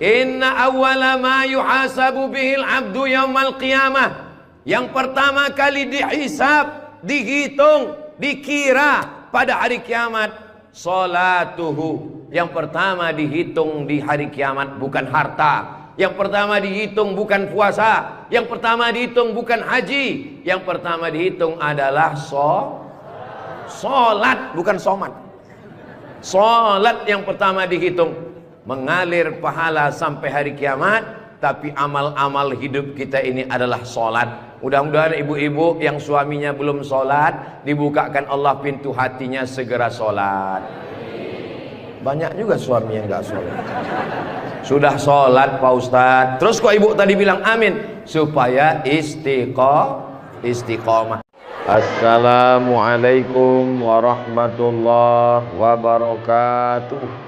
Inna awwala ma yuhasabu bihil abdu yaumal qiyamah. Yang pertama kali dihisab, dihitung, dikira pada hari kiamat, salatuhu. Yang pertama dihitung di hari kiamat bukan harta. Yang pertama dihitung bukan puasa. Yang pertama dihitung bukan haji. Yang pertama dihitung adalah solat, bukan somat. Solat yang pertama dihitung. Mengalir pahala sampai hari kiamat. Tapi amal-amal hidup kita ini adalah solat. Mudah-mudahan ibu-ibu yang suaminya belum solat, dibukakan Allah pintu hatinya segera solat. Banyak juga suami yang gak solat. Sudah solat Pak Ustadz, terus kok ibu tadi bilang amin? Supaya istiqomah. Assalamualaikum warahmatullahi wabarakatuh.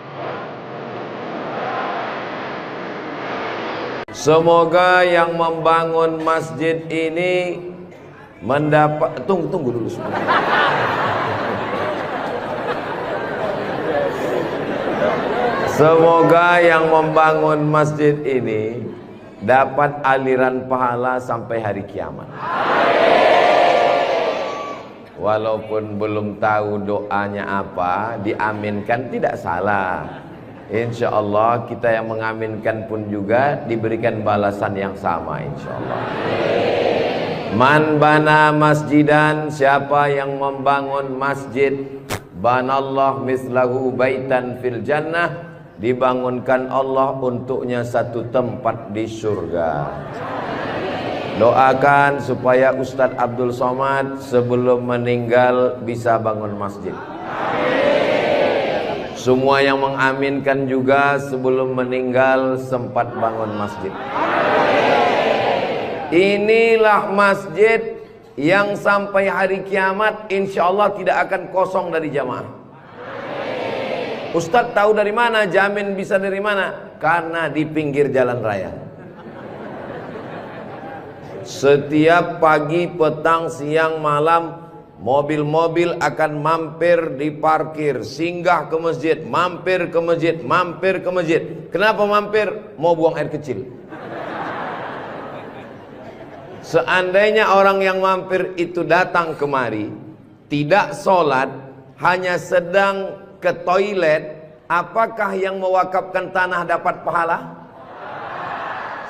Semoga yang membangun masjid ini mendapat, tunggu dulu sebentar. Semoga yang membangun masjid ini dapat aliran pahala sampai hari kiamat. Walaupun belum tahu doanya apa, diaminkan tidak salah. Insya Allah kita yang mengaminkan pun juga diberikan balasan yang sama insya Allah. Man bana masjidan, siapa yang membangun masjid, banallah mislahu baitan fil jannah, dibangunkan Allah untuknya satu tempat di surga. Doakan supaya Ustadz Abdul Somad sebelum meninggal bisa bangun masjid. Semua yang mengaminkan juga sebelum meninggal sempat bangun masjid. Inilah masjid yang sampai hari kiamat insya Allah tidak akan kosong dari jamaah. Ustadz tahu dari mana? Jamin bisa dari mana? Karena di pinggir jalan raya. Setiap pagi, petang, siang, malam, mobil-mobil akan mampir di parkir, singgah ke masjid, mampir ke masjid, mampir ke masjid. Kenapa mampir? Mau buang air kecil. Seandainya orang yang mampir itu datang kemari, tidak sholat, hanya sedang ke toilet, apakah yang mewakafkan tanah dapat pahala?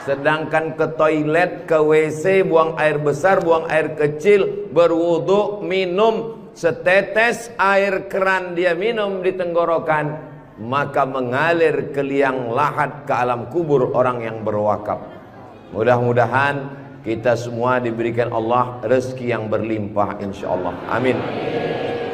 Sedangkan ke toilet, ke WC, buang air besar, buang air kecil, berwudu, minum setetes air keran dia minum di tenggorokan, maka mengalir ke liang lahat ke alam kubur orang yang berwakaf. Mudah-mudahan kita semua diberikan Allah rezeki yang berlimpah insyaallah. Amin.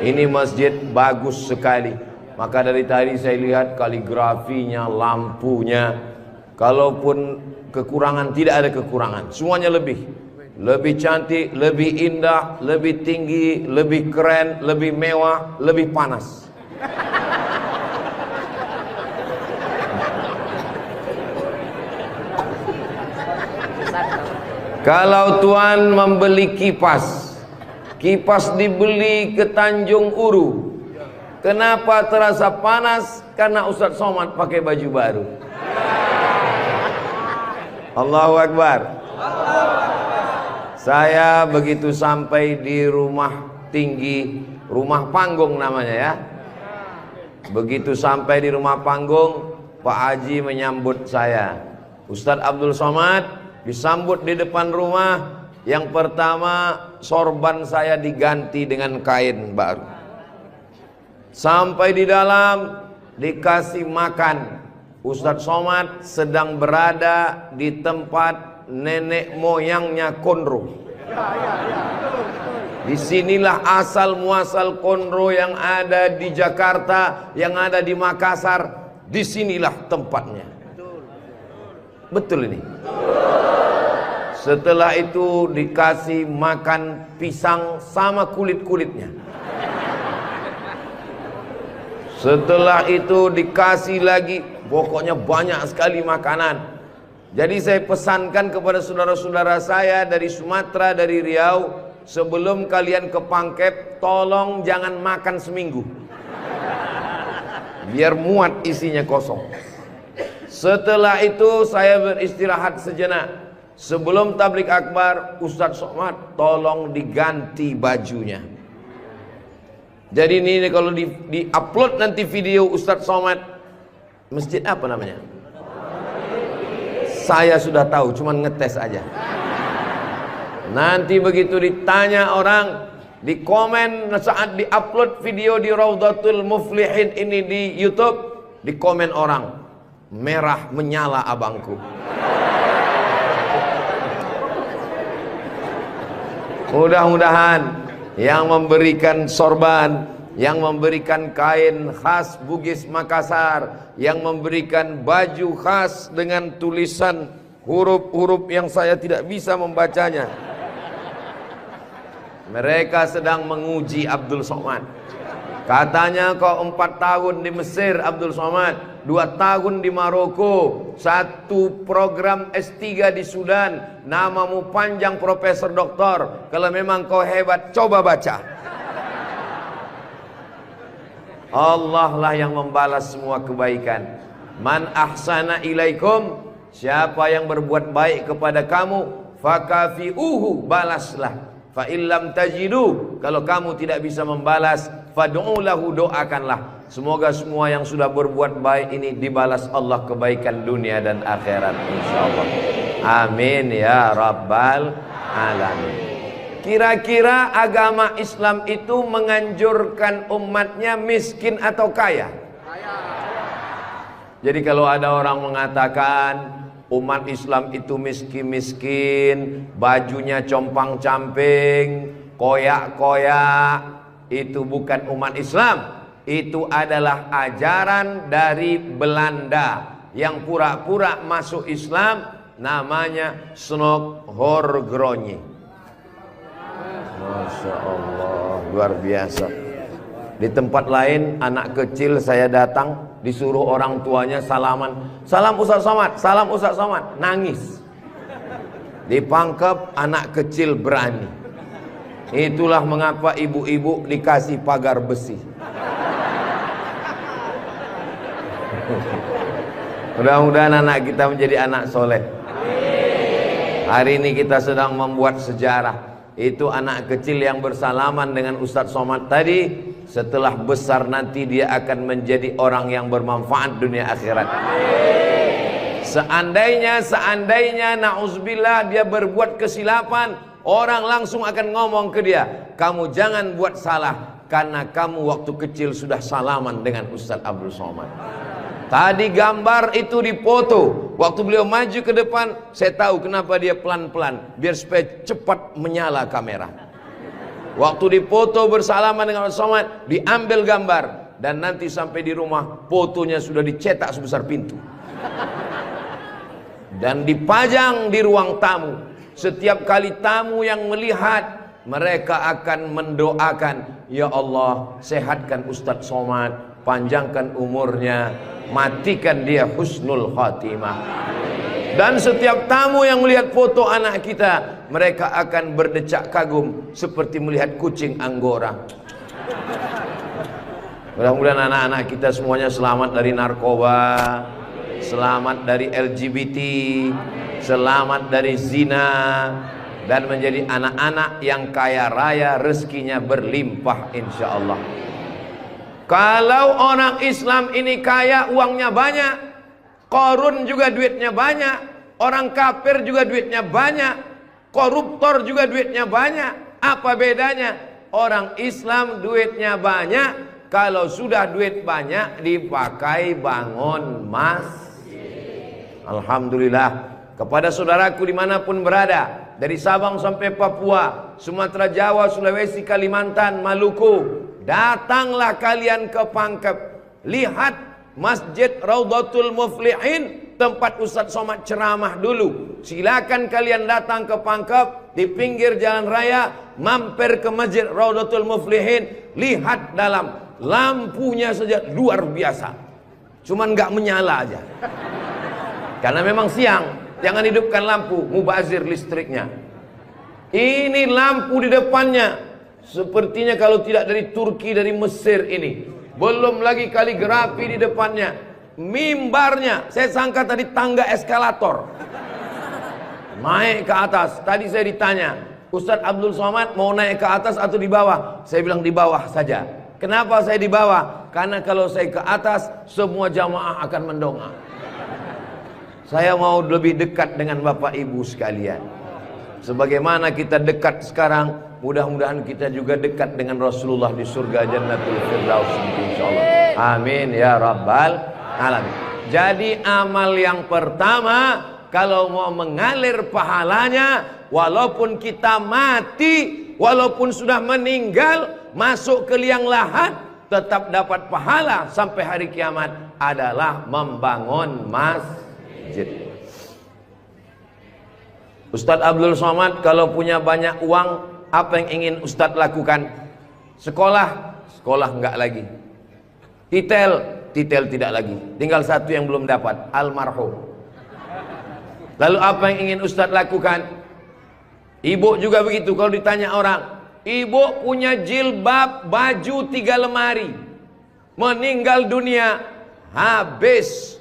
Ini masjid bagus sekali. Maka dari tadi saya lihat kaligrafinya, lampunya. Kalaupun kekurangan, tidak ada kekurangan. Semuanya lebih cantik, lebih indah, lebih tinggi, lebih keren, lebih mewah, lebih panas. Kalau tuan membeli kipas, kipas dibeli ke Tanjung Uru. Kenapa terasa panas? Karena Ustadz Somad pakai baju baru. Allahu Akbar. Saya begitu sampai di rumah tinggi, rumah panggung namanya ya. Begitu sampai di rumah panggung, Pak Haji menyambut saya. Ustadz Abdul Somad disambut di depan rumah. Yang pertama, sorban saya diganti dengan kain baru. Sampai di dalam dikasih makan. Ustadz Somad sedang berada di tempat nenek moyangnya Konro. Disinilah asal muasal Konro yang ada di Jakarta, yang ada di Makassar. Disinilah tempatnya. Betul ini. Setelah itu dikasih makan pisang sama kulit-kulitnya. Setelah itu dikasih lagi, pokoknya banyak sekali makanan. Jadi saya pesankan kepada saudara-saudara saya dari Sumatera, dari Riau, sebelum kalian ke Pangkep, tolong jangan makan seminggu. Biar muat isinya kosong. Setelah itu saya beristirahat sejenak. Sebelum tablik akbar, Ustadz Somad tolong diganti bajunya. Jadi ini kalau di upload nanti video Ustadz Somad, masjid apa namanya? Saya sudah tahu, cuman ngetes aja. Nanti begitu ditanya orang, di komen saat di upload video di Raudhatul Muflihin ini di YouTube, di komen orang, merah menyala abangku. Mudah-mudahan yang memberikan sorban, yang memberikan kain khas Bugis Makassar, yang memberikan baju khas dengan tulisan huruf-huruf yang saya tidak bisa membacanya, mereka sedang menguji Abdul Somad. Katanya kau 4 tahun di Mesir Abdul Somad, 2 tahun di Maroko, 1 program S3 di Sudan, namamu panjang profesor doktor. Kalau memang kau hebat, coba baca. Allah lah yang membalas semua kebaikan. Man ahsana ilaikum, siapa yang berbuat baik kepada kamu, fakafi'uhu, balaslah. Fa illam tajidu, kalau kamu tidak bisa membalas, fad'u lahu, doakanlah. Semoga semua yang sudah berbuat baik ini dibalas Allah kebaikan dunia dan akhirat insyaallah. Amin ya rabbal alamin. Kira-kira agama Islam itu menganjurkan umatnya miskin atau kaya? Jadi kalau ada orang mengatakan umat Islam itu miskin-miskin, bajunya compang-camping, koyak-koyak, itu bukan umat Islam. Itu adalah ajaran dari Belanda yang pura-pura masuk Islam, namanya Snokhorgrony. Masya Allah, luar biasa. Di tempat lain anak kecil saya datang, disuruh orang tuanya salaman, salam Ustadz Somad, salam Ustadz Somad, nangis. Dipangkep, anak kecil berani. Itulah mengapa ibu-ibu dikasih pagar besi. Mudah-mudahan anak kita menjadi anak soleh. Hari ini kita sedang membuat sejarah. Itu anak kecil yang bersalaman dengan Ustadz Somad tadi, setelah besar nanti dia akan menjadi orang yang bermanfaat dunia akhirat. Seandainya na'udzubillah dia berbuat kesilapan, orang langsung akan ngomong ke dia, kamu jangan buat salah, karena kamu waktu kecil sudah salaman dengan Ustadz Abdul Somad. Tadi gambar itu dipoto. Waktu beliau maju ke depan, saya tahu kenapa dia pelan-pelan, biar supaya cepat menyala kamera. Waktu dipoto bersalaman dengan Ustadz Somad, diambil gambar, dan nanti sampai di rumah fotonya sudah dicetak sebesar pintu dan dipajang di ruang tamu. Setiap kali tamu yang melihat, mereka akan mendoakan, ya Allah, sehatkan Ustadz Somad, panjangkan umurnya, matikan dia husnul khatimah. Dan setiap tamu yang melihat foto anak kita, mereka akan berdecak kagum seperti melihat kucing Anggora. Mudah-mudahan anak-anak kita semuanya selamat dari narkoba, selamat dari LGBT, selamat dari zina, dan menjadi anak-anak yang kaya raya, rezekinya berlimpah insyaallah. Kalau orang Islam ini kaya, uangnya banyak, Qarun juga duitnya banyak, orang kafir juga duitnya banyak, koruptor juga duitnya banyak. Apa bedanya? Orang Islam duitnya banyak, kalau sudah duit banyak dipakai bangun masjid. Alhamdulillah. Kepada saudaraku dimanapun berada, dari Sabang sampai Papua, Sumatera, Jawa, Sulawesi, Kalimantan, Maluku, datanglah kalian ke Pangkep. Lihat Masjid Raudhatul Muflihin, tempat Ustadz Somad ceramah dulu. Silakan kalian datang ke Pangkep, di pinggir jalan raya, mampir ke Masjid Raudhatul Muflihin. Lihat dalam, lampunya saja luar biasa, cuman nggak menyala aja karena memang siang. Jangan hidupkan lampu, mubazir listriknya. Ini lampu di depannya, sepertinya kalau tidak dari Turki, dari Mesir ini. Belum lagi kaligrafi di depannya. mimbarnya. Saya sangka tadi tangga eskalator. Naik ke atas. Tadi saya ditanya, Ustadz Abdul Somad mau naik ke atas atau di bawah? Saya bilang di bawah saja. Kenapa saya di bawah? Karena kalau saya ke atas, semua jamaah akan mendongak. Saya mau lebih dekat dengan Bapak Ibu sekalian. Sebagaimana kita dekat sekarang, mudah-mudahan kita juga dekat dengan Rasulullah di surga Jannatul Firdaus, insyaallah. Amin ya rabbal alamin. Jadi amal yang pertama, kalau mau mengalir pahalanya, walaupun kita mati, walaupun sudah meninggal, masuk ke liang lahat, tetap dapat pahala sampai hari kiamat, adalah membangun masjid. Ustadz Abdul Somad kalau punya banyak uang, apa yang ingin Ustadz lakukan? Sekolah, sekolah enggak lagi. Titel, titel tidak lagi. Tinggal satu yang belum dapat, almarhum. Lalu apa yang ingin Ustadz lakukan? Ibu juga begitu. Kalau ditanya orang, ibu punya jilbab, baju 3 lemari, meninggal dunia, habis,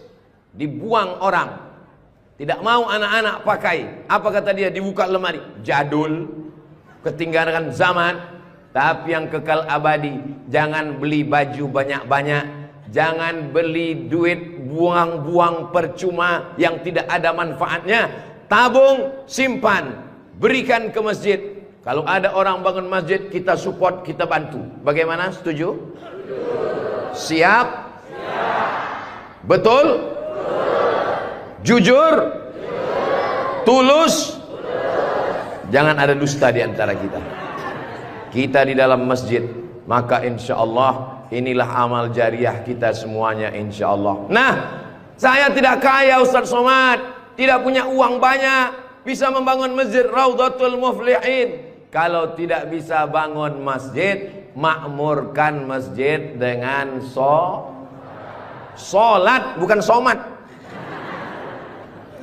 dibuang orang. Tidak mau anak-anak pakai. Apa kata dia? Dibuka lemari. Jadul, ketinggalan zaman. Tapi yang kekal abadi, jangan beli baju banyak-banyak, jangan beli duit buang-buang percuma yang tidak ada manfaatnya. Tabung, simpan, berikan ke masjid. Kalau ada orang bangun masjid, kita support, kita bantu. Bagaimana? Setuju? Siap? Betul? Jujur? Tulus? Jangan ada dusta di antara kita. Kita di dalam masjid, maka insya Allah inilah amal jariah kita semuanya, insya Allah. Nah, saya tidak kaya Ustadz Somad, tidak punya uang banyak, bisa membangun masjid Raudhatul Muflihin. Kalau tidak bisa bangun masjid, makmurkan masjid dengan sholat, bukan somat.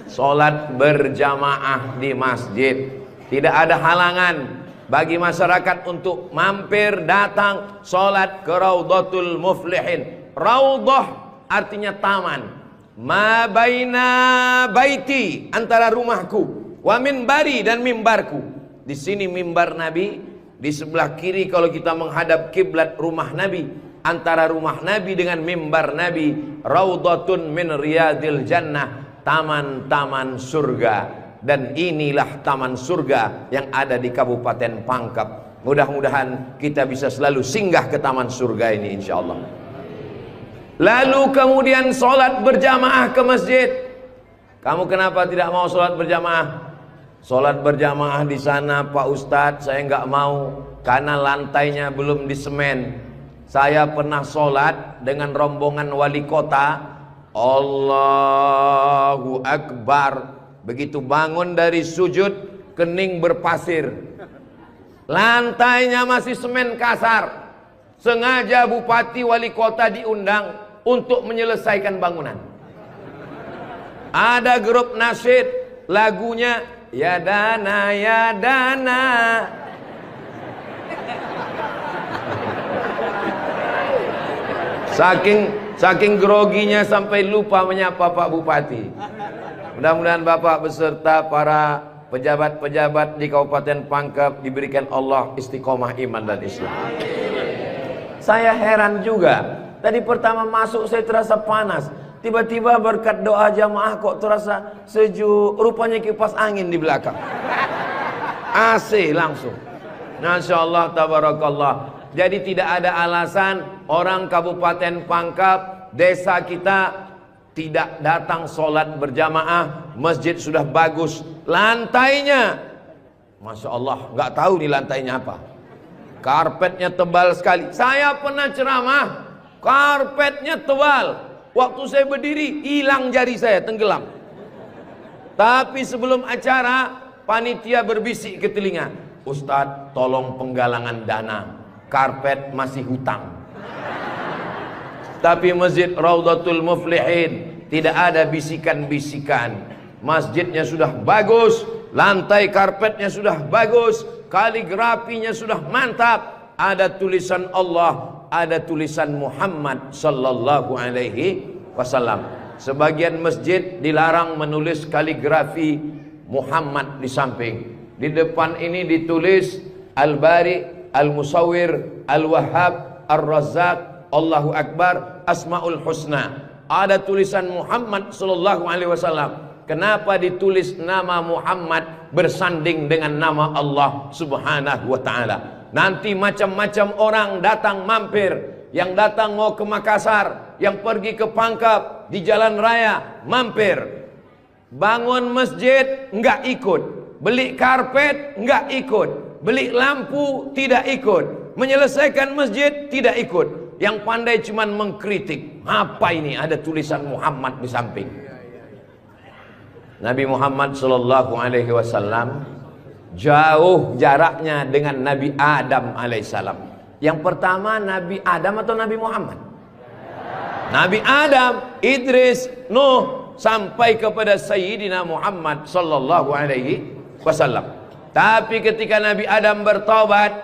Sholat berjamaah di masjid. Tidak ada halangan bagi masyarakat untuk mampir datang sholat ke Raudhatul Muflihin. Raudhah artinya taman. Ma baina baiti, antara rumahku, wa minbari, dan mimbarku. Di sini mimbar Nabi, di sebelah kiri kalau kita menghadap kiblat rumah Nabi. Antara rumah Nabi dengan mimbar Nabi, Raudhatun min riyadil jannah, taman-taman surga. Dan inilah taman surga yang ada di Kabupaten Pangkep. Mudah-mudahan kita bisa selalu singgah ke taman surga ini, insya Allah. Lalu kemudian sholat berjamaah ke masjid. Kamu kenapa tidak mau sholat berjamaah? Sholat berjamaah di sana, Pak Ustadz, saya nggak mau karena lantainya belum disemen. Saya pernah sholat dengan rombongan wali kota. Allahu Akbar. Begitu bangun dari sujud, kening berpasir, lantainya masih semen kasar. Sengaja bupati wali kota diundang untuk menyelesaikan bangunan. Ada grup nasyid, lagunya ya dana ya dana. Saking groginya sampai lupa menyapa Pak Bupati. Mudah-mudahan Bapak beserta para pejabat-pejabat di Kabupaten Pangkep diberikan Allah istiqomah iman dan Islam. Saya heran juga. Tadi pertama masuk saya terasa panas. Tiba-tiba berkat doa jamaah kok terasa sejuk. Rupanya kipas angin di belakang. AC langsung. Masya Allah, tabarakallah. Jadi tidak ada alasan orang Kabupaten Pangkep, desa kita, tidak datang sholat berjamaah. Masjid sudah bagus, lantainya Masya Allah, nggak tahu nih lantainya apa. Karpetnya tebal sekali. Saya pernah ceramah, karpetnya tebal. Waktu saya berdiri, hilang jari saya, tenggelam. Tapi sebelum acara, panitia berbisik ke telinga, Ustadz tolong penggalangan dana, karpet masih hutang. Tapi masjid Raudhatul Muflihin tidak ada bisikan-bisikan. Masjidnya sudah bagus, lantai karpetnya sudah bagus, kaligrafinya sudah mantap. Ada tulisan Allah, ada tulisan Muhammad sallallahu alaihi wasallam. Sebagian masjid dilarang menulis kaligrafi Muhammad di samping. Di depan ini ditulis Al-Bari, Al-Musawwir, Al-Wahhab, Ar-Razzaq, Allahu Akbar, Asmaul Husna. Ada tulisan Muhammad sallallahu alaihi wasallam. Kenapa ditulis nama Muhammad bersanding dengan nama Allah Subhanahu wa taala? Nanti macam-macam orang datang mampir. Yang datang mau ke Makassar, yang pergi ke Pangkep, di jalan raya mampir. Bangun masjid enggak ikut, beli karpet enggak ikut, beli lampu tidak ikut, menyelesaikan masjid tidak ikut. Yang pandai cuman mengkritik. Apa ini ada tulisan Muhammad di samping? Nabi Muhammad sallallahu alaihi wasallam jauh jaraknya dengan Nabi Adam alaihissalam. Yang pertama Nabi Adam atau Nabi Muhammad? Nabi Adam, Idris, Nuh, sampai kepada Sayyidina Muhammad sallallahu alaihi wasallam. Tapi ketika Nabi Adam bertobat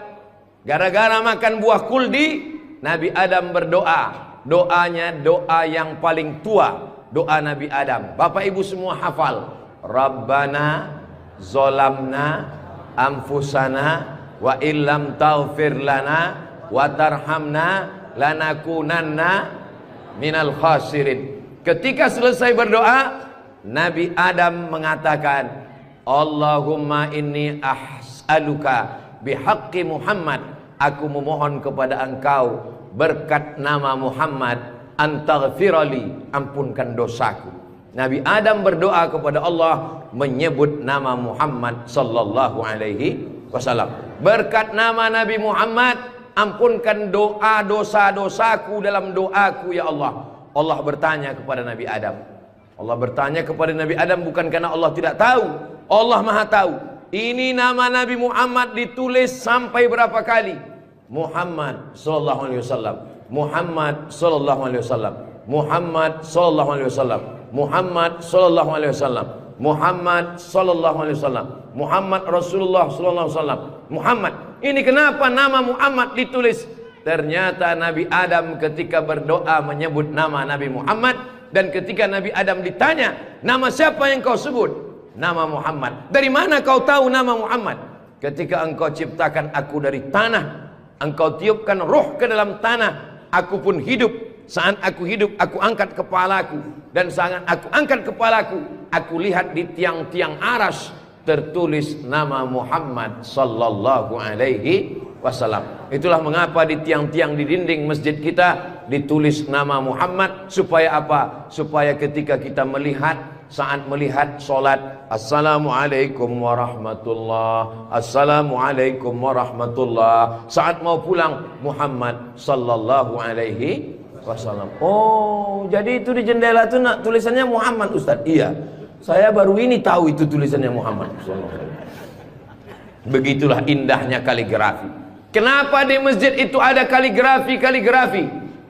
gara-gara makan buah kuldi, Nabi Adam berdoa. Doanya doa yang paling tua, doa Nabi Adam. Bapak Ibu semua hafal. Rabbana zolamna anfusana wa illam taghfir lana wa tarhamna lanakunanna minal khasirin. Ketika selesai berdoa, Nabi Adam mengatakan, Allahumma inni as'aluka bihaqqi Muhammad, aku memohon kepada engkau berkat nama Muhammad, antaghfirali, ampunkan dosaku. Nabi Adam berdoa kepada Allah menyebut nama Muhammad sallallahu alaihi wasallam. Berkat nama Nabi Muhammad, ampunkan doa dosa-dosaku dalam doaku ya Allah. Allah bertanya kepada Nabi Adam. Allah bertanya kepada Nabi Adam bukan karena Allah tidak tahu. Allah Maha tahu. Ini nama Nabi Muhammad ditulis sampai berapa kali? Muhammad sallallahu alaihi wasallam. Muhammad sallallahu alaihi wasallam. Muhammad sallallahu alaihi wasallam. Muhammad sallallahu alaihi wasallam. Muhammad sallallahu alaihi wasallam. Muhammad Rasulullah sallallahu alaihi wasallam. Muhammad. Ini kenapa nama Muhammad ditulis? Ternyata Nabi Adam ketika berdoa menyebut nama Nabi Muhammad, dan ketika Nabi Adam ditanya, nama siapa yang kau sebut? Nama Muhammad. Dari mana kau tahu nama Muhammad? Ketika engkau ciptakan aku dari tanah, engkau tiupkan roh ke dalam tanah, aku pun hidup. Saat aku hidup, aku angkat kepalaku, dan saat aku angkat kepalaku, aku lihat di tiang-tiang aras tertulis nama Muhammad sallallahu alaihi wasallam. Itulah mengapa di tiang-tiang di dinding masjid kita ditulis nama Muhammad. Supaya apa? Supaya ketika kita melihat, saat melihat solat, Assalamualaikum warahmatullah, Assalamualaikum warahmatullah. Saat mau pulang, Muhammad sallallahu alaihi wasallam. Oh, jadi itu di jendela itu tulisannya Muhammad, Ustaz? Iya, saya baru ini tahu itu tulisannya Muhammad. Begitulah indahnya kaligrafi. Kenapa di masjid itu ada kaligrafi?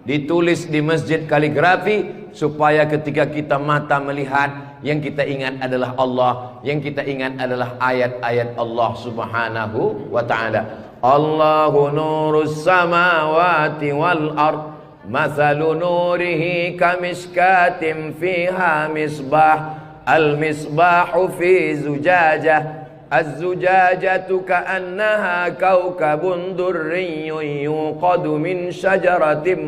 Ditulis di masjid kaligrafi supaya ketika kita mata melihat, yang kita ingat adalah Allah, yang kita ingat adalah ayat-ayat Allah Subhanahu wa taala. Allahu nurus samawati wal ard, mathalu nurihi kamishkatin fiha misbah, al misbahu fi zujajah, az-zujajatu ka'annaha kawkabun durriyyun yuqadu min syajaratin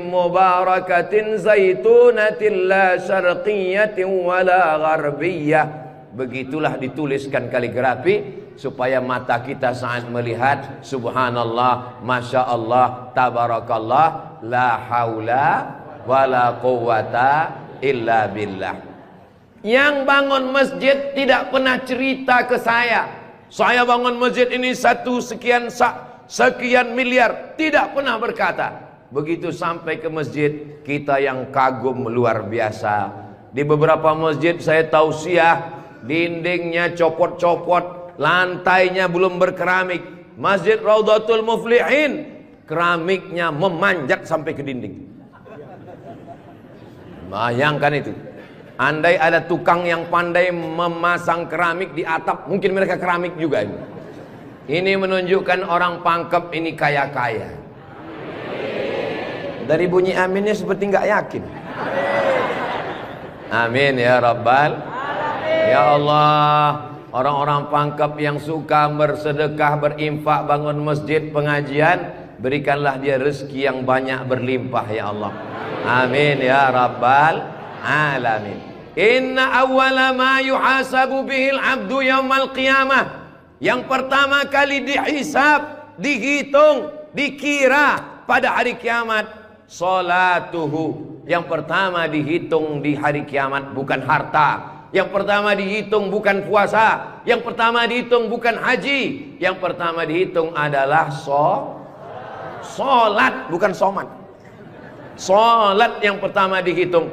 mubarakatin zaitunatin la syarqiyatin wala gharbiyah. Begitulah dituliskan kaligrafi supaya mata kita saat melihat, subhanallah, masya Allah, tabarakallah, la haula wala quwata illa billah. Yang bangun masjid tidak pernah cerita ke saya bangun masjid ini sekian miliar, tidak pernah berkata. Begitu sampai ke masjid, kita yang kagum luar biasa. Di beberapa masjid saya tausiah, dindingnya copot-copot, lantainya belum berkeramik. Masjid Raudhatul Muflihin, keramiknya memanjat sampai ke dinding. Bayangkan itu. Andai ada tukang yang pandai memasang keramik di atap, mungkin mereka keramik juga ini. Ini menunjukkan orang Pangkep ini kaya-kaya. Dari bunyi aminnya seperti nggak yakin. Amin ya Rabbal Alamin. Ya Allah, orang-orang Pangkep yang suka bersedekah, berinfak, bangun masjid, pengajian, berikanlah dia rezeki yang banyak berlimpah ya Allah. Amin ya Rabbal Alamin. Inna awwala ma yuhasabu bihil abdu yaumal qiyamah. Yang pertama kali dihisab, dihitung, dikira pada hari kiamat, salatuhu. Yang pertama dihitung di hari kiamat bukan harta. Yang pertama dihitung bukan puasa. Yang pertama dihitung bukan haji. Yang pertama dihitung adalah solat, bukan somat. Solat yang pertama dihitung.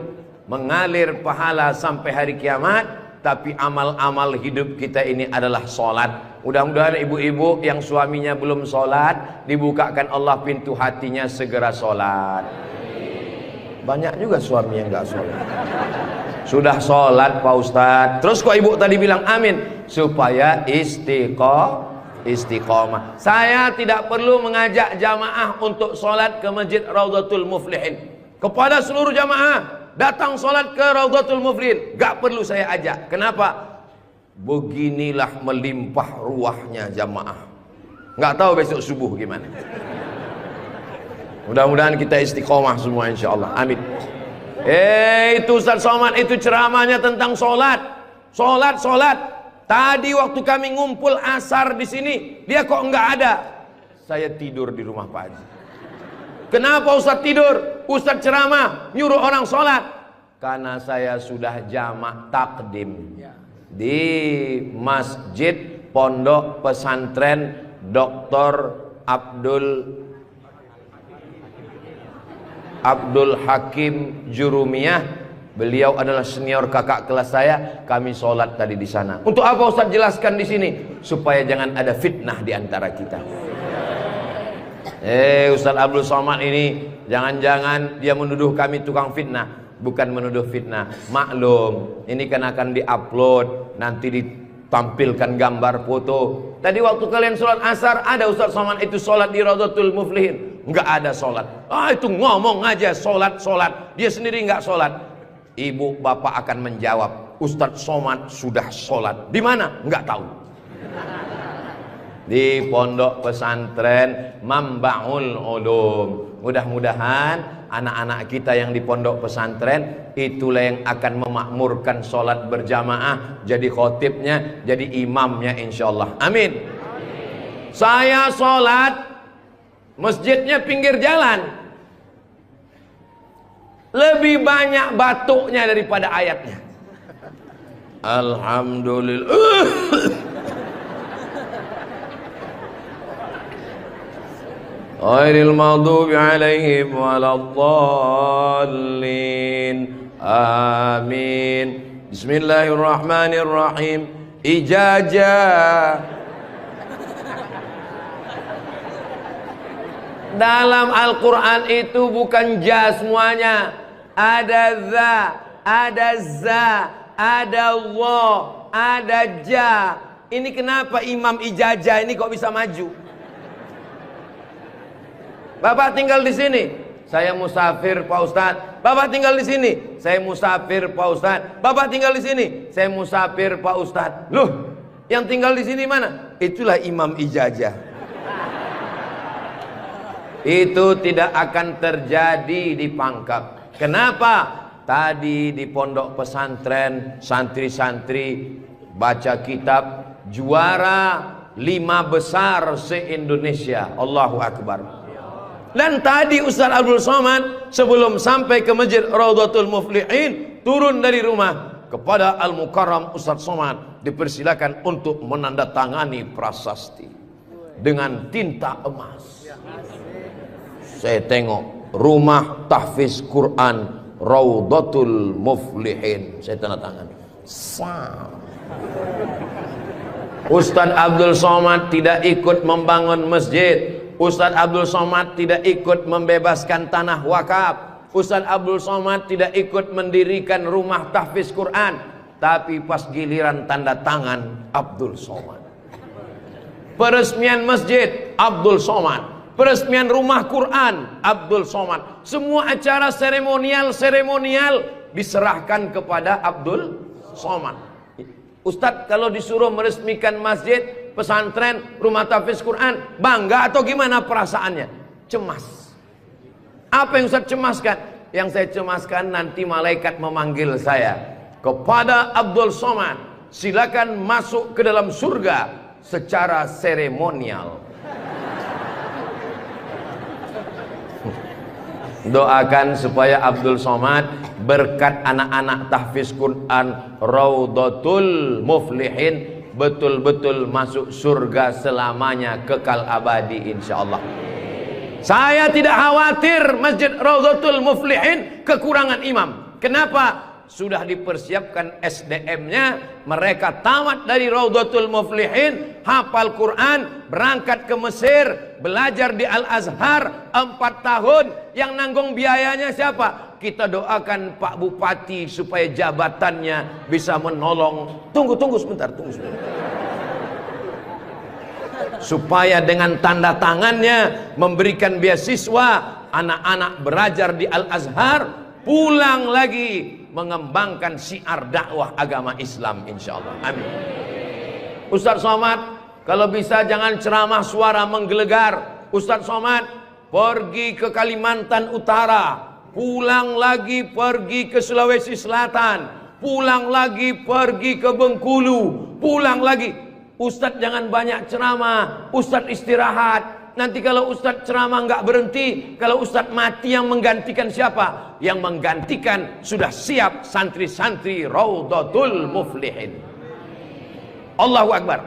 Mengalir pahala sampai hari kiamat. Tapi amal-amal hidup kita ini adalah solat. Mudah-mudahan ibu-ibu yang suaminya belum solat, dibukakan Allah pintu hatinya, segera solat. Banyak juga suami yang gak solat. Sudah solat Pak Ustadz, terus kok ibu tadi bilang amin? Supaya istiqomah. Saya tidak perlu mengajak jamaah untuk solat ke Masjid Raudhatul Muflihin. Kepada seluruh jamaah, datang solat ke Raudhatul Muflihin, gak perlu saya ajak. Kenapa? Beginilah melimpah ruahnya jamaah. Gak tahu besok subuh gimana. Mudah-mudahan kita istiqomah semua insyaallah. Amin. Itu Ustaz Somad itu ceramahnya tentang solat. Solat. Tadi waktu kami ngumpul asar di sini, dia kok nggak ada. Saya tidur di rumah Pak Haji. Kenapa Ustaz tidur? Ustaz ceramah nyuruh orang solat. Karena saya sudah jamak takdim di Masjid Pondok Pesantren Dr. Abdul Hakim Jurumiyah. Beliau adalah senior kakak kelas saya. Kami sholat tadi di sana. Untuk apa Ustaz jelaskan di sini? Supaya jangan ada fitnah di antara kita. Ustaz Abdul Somad ini jangan-jangan dia menuduh kami tukang fitnah. Bukan menuduh fitnah. Maklum, ini kan akan diupload, nanti ditampilkan gambar foto. Tadi waktu kalian sholat asar, ada Ustaz Somad itu sholat di Raudhatul Muflihin. Enggak ada sholat. Itu ngomong aja sholat. Dia sendiri enggak sholat. Ibu bapak akan menjawab, Ustaz Somad sudah sholat. Di mana? Enggak tahu. Di Pondok Pesantren Mambaul Ulum. Mudah-mudahan anak-anak kita yang di pondok pesantren itulah yang akan memakmurkan sholat berjamaah, jadi khotibnya, jadi imamnya insyaallah. Amin. Saya sholat, masjidnya pinggir jalan. Lebih banyak batuknya daripada ayatnya. Alhamdulillah. Ghairil maghdubi alaihim waladdallin. Amin. Bismillahirrahmanirrahim. Ijazah. Dalam Al-Quran itu bukan ja semuanya. Ada za, ada za, ada Allah, ada ja. Ini kenapa Imam Ijazah ini kok bisa maju? Bapak tinggal di sini, saya musafir Pak Ustadz. Bapak tinggal di sini, saya musafir Pak Ustadz. Bapak tinggal di sini, saya musafir Pak Ustadz. Loh, yang tinggal di sini mana? Itulah Imam Ijazah. Itu tidak akan terjadi di Pangkep. Kenapa? Tadi di pondok pesantren santri-santri baca kitab juara 5 besar se-Indonesia. Allahu Akbar. Dan tadi Ustaz Abdul Somad sebelum sampai ke Masjid Raudhatul Muflihin turun dari rumah kepada Al-Mukarram Ustaz Somad dipersilakan untuk menandatangani prasasti dengan tinta emas. Saya tengok rumah tahfiz Quran Raudhatul Muflihin, saya tanda tangan. Ustaz Abdul Somad tidak ikut membangun masjid. Ustaz Abdul Somad tidak ikut membebaskan tanah wakaf. Ustaz Abdul Somad tidak ikut mendirikan rumah tahfiz Quran. Tapi pas giliran tanda tangan Abdul Somad. Peresmian masjid Abdul Somad. Peresmian rumah Quran Abdul Somad. Semua acara seremonial diserahkan kepada Abdul Somad. Ustadz kalau disuruh meresmikan masjid, pesantren, rumah tahfiz Quran, bangga atau gimana perasaannya? Cemas. Apa yang Ustadz cemaskan? Yang saya cemaskan nanti malaikat memanggil saya, kepada Abdul Somad, silakan masuk ke dalam surga secara seremonial. Doakan supaya Abdul Somad berkat anak-anak tahfiz Quran Raudhatul Muflihin betul-betul masuk surga selamanya, kekal abadi insyaallah. Saya tidak khawatir Masjid Raudhatul Muflihin kekurangan imam. Kenapa? Sudah dipersiapkan SDM-nya, mereka tamat dari Raudhatul Muflihin, hafal Quran, berangkat ke Mesir, belajar di Al-Azhar 4 tahun. Yang nanggung biayanya siapa? Kita doakan Pak Bupati supaya jabatannya bisa menolong. Tunggu sebentar. Supaya dengan tanda tangannya memberikan beasiswa, anak-anak belajar di Al-Azhar, pulang lagi mengembangkan syiar dakwah agama Islam insyaallah. Amin. Ustadz Somad, kalau bisa jangan ceramah suara menggelegar. Ustadz Somad pergi ke Kalimantan Utara, pulang lagi pergi ke Sulawesi Selatan, pulang lagi pergi ke Bengkulu, pulang lagi. Ustadz jangan banyak ceramah, Ustadz istirahat. Nanti kalau Ustadz ceramah nggak berhenti, kalau Ustadz mati yang menggantikan siapa? Yang menggantikan sudah siap santri-santri Raudhatul Muflihin. Allahu Akbar.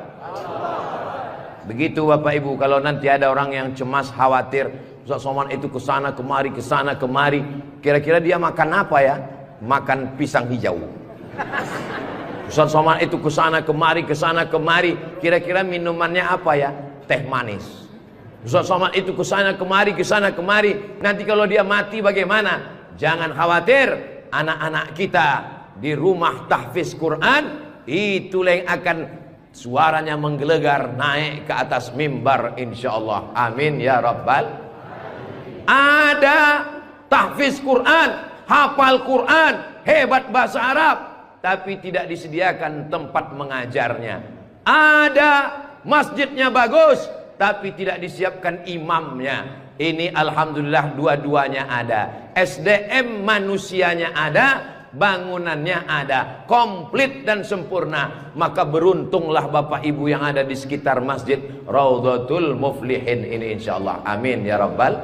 Begitu Bapak Ibu, kalau nanti ada orang yang cemas, khawatir, Ustadz Somad itu kesana kemari, kira-kira dia makan apa ya? Makan pisang hijau. Ustadz Somad itu kesana kemari, kira-kira minumannya apa ya? Teh manis. Ustadz Somad itu kesana kemari, nanti kalau dia mati bagaimana? Jangan khawatir, anak-anak kita di rumah tahfiz Quran itulah yang akan suaranya menggelegar naik ke atas mimbar insyaallah. Amin ya rabbal. Ada tahfiz Quran, hafal Quran, hebat bahasa Arab, tapi tidak disediakan tempat mengajarnya. Ada masjidnya bagus, tapi tidak disiapkan imamnya. Ini alhamdulillah dua-duanya ada. SDM manusianya ada, bangunannya ada, komplit dan sempurna. Maka beruntunglah Bapak Ibu yang ada di sekitar Masjid Raudhatul Muflihin ini insyaallah. Amin ya rabbal.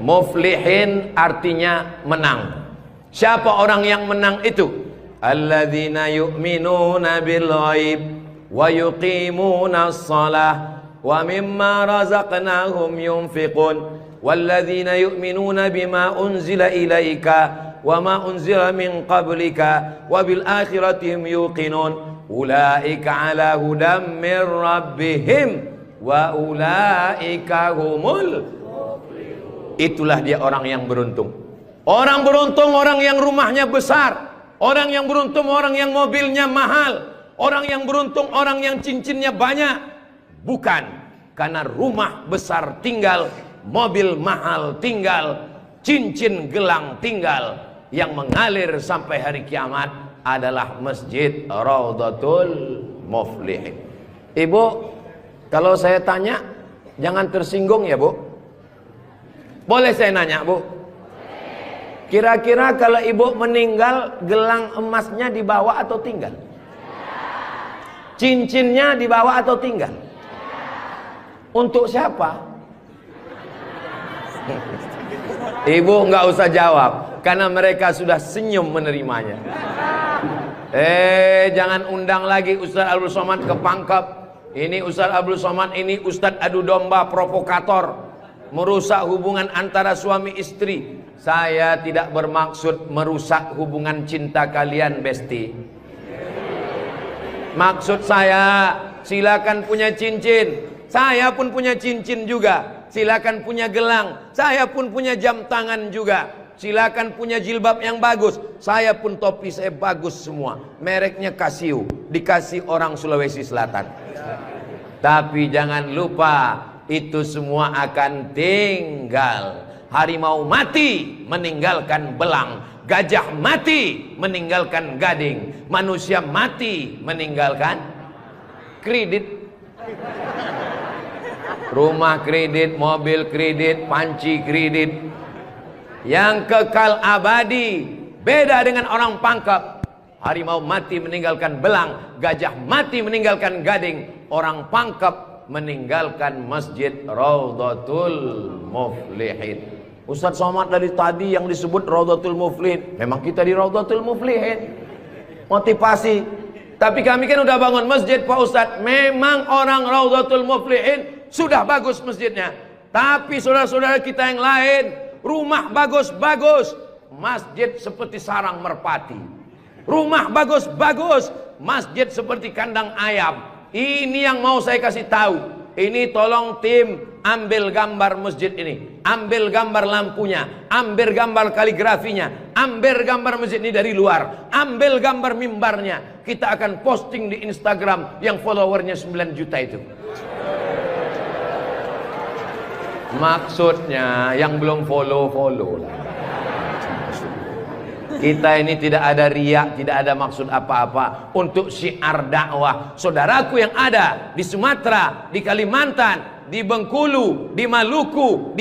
Muflihin artinya menang. Siapa orang yang menang itu? Alladzina yu'minuna bil ghaib wa yuqimuna shalah wa mimma razaqnahum yunfiqun walladzina yu'minuna bima unzila ilaika wa ma unzila min qablika wa bil akhirati hum yuqinun ulaika ala hudam min rabbihim wa ulaika humul muflihun. Itulah dia orang yang beruntung. Orang beruntung orang yang rumahnya besar, orang yang beruntung orang yang mobilnya mahal, orang yang beruntung orang yang cincinnya banyak. Bukan karena rumah besar tinggal, mobil mahal tinggal, cincin gelang tinggal. Yang mengalir sampai hari kiamat adalah Masjid Raudhatul Muflihin. Ibu, kalau saya tanya jangan tersinggung ya Bu. Boleh saya nanya Bu? Kira-kira kalau ibu meninggal, gelang emasnya dibawa atau tinggal? Cincinnya dibawa atau tinggal? Untuk siapa? Ibu nggak usah jawab, karena mereka sudah senyum menerimanya. Jangan undang lagi Ustadz Abdul Somad ke Pangkep. Ini Ustadz Abdul Somad, ini Ustadz adu domba, provokator, merusak hubungan antara suami istri. Saya tidak bermaksud merusak hubungan cinta kalian, Besti. Maksud saya, silakan punya cincin. Saya pun punya cincin juga. Silakan punya gelang. Saya pun punya jam tangan juga. Silakan punya jilbab yang bagus. Saya pun topi saya bagus semua. Mereknya Casio. Dikasih orang Sulawesi Selatan. Tapi jangan lupa, itu semua akan tinggal. Harimau mati meninggalkan belang, gajah mati meninggalkan gading, manusia mati meninggalkan kredit. Rumah kredit, mobil kredit, panci kredit. Yang kekal abadi beda dengan orang pangkep. Harimau mati meninggalkan belang, gajah mati meninggalkan gading, orang pangkep meninggalkan masjid Raudhatul Muflihin. Ustaz Somad dari tadi yang disebut Raudhatul Muflihin, memang kita di Raudhatul Muflihin. Motivasi. Tapi kami kan udah bangun masjid Pak Ustaz. Memang orang Raudhatul Muflihin sudah bagus masjidnya. Tapi saudara-saudara kita yang lain, rumah bagus-bagus, masjid seperti sarang merpati. Rumah bagus-bagus, masjid seperti kandang ayam. Ini yang mau saya kasih tahu. Ini tolong tim ambil gambar masjid ini, ambil gambar lampunya, ambil gambar kaligrafinya, ambil gambar masjid ini dari luar, ambil gambar mimbarnya. Kita akan posting di Instagram yang followernya 9 juta itu. Maksudnya yang belum follow lah. Kita ini tidak ada riak, tidak ada maksud apa-apa. Untuk syiar dakwah saudaraku yang ada di Sumatera, di Kalimantan, di Bengkulu, di Maluku,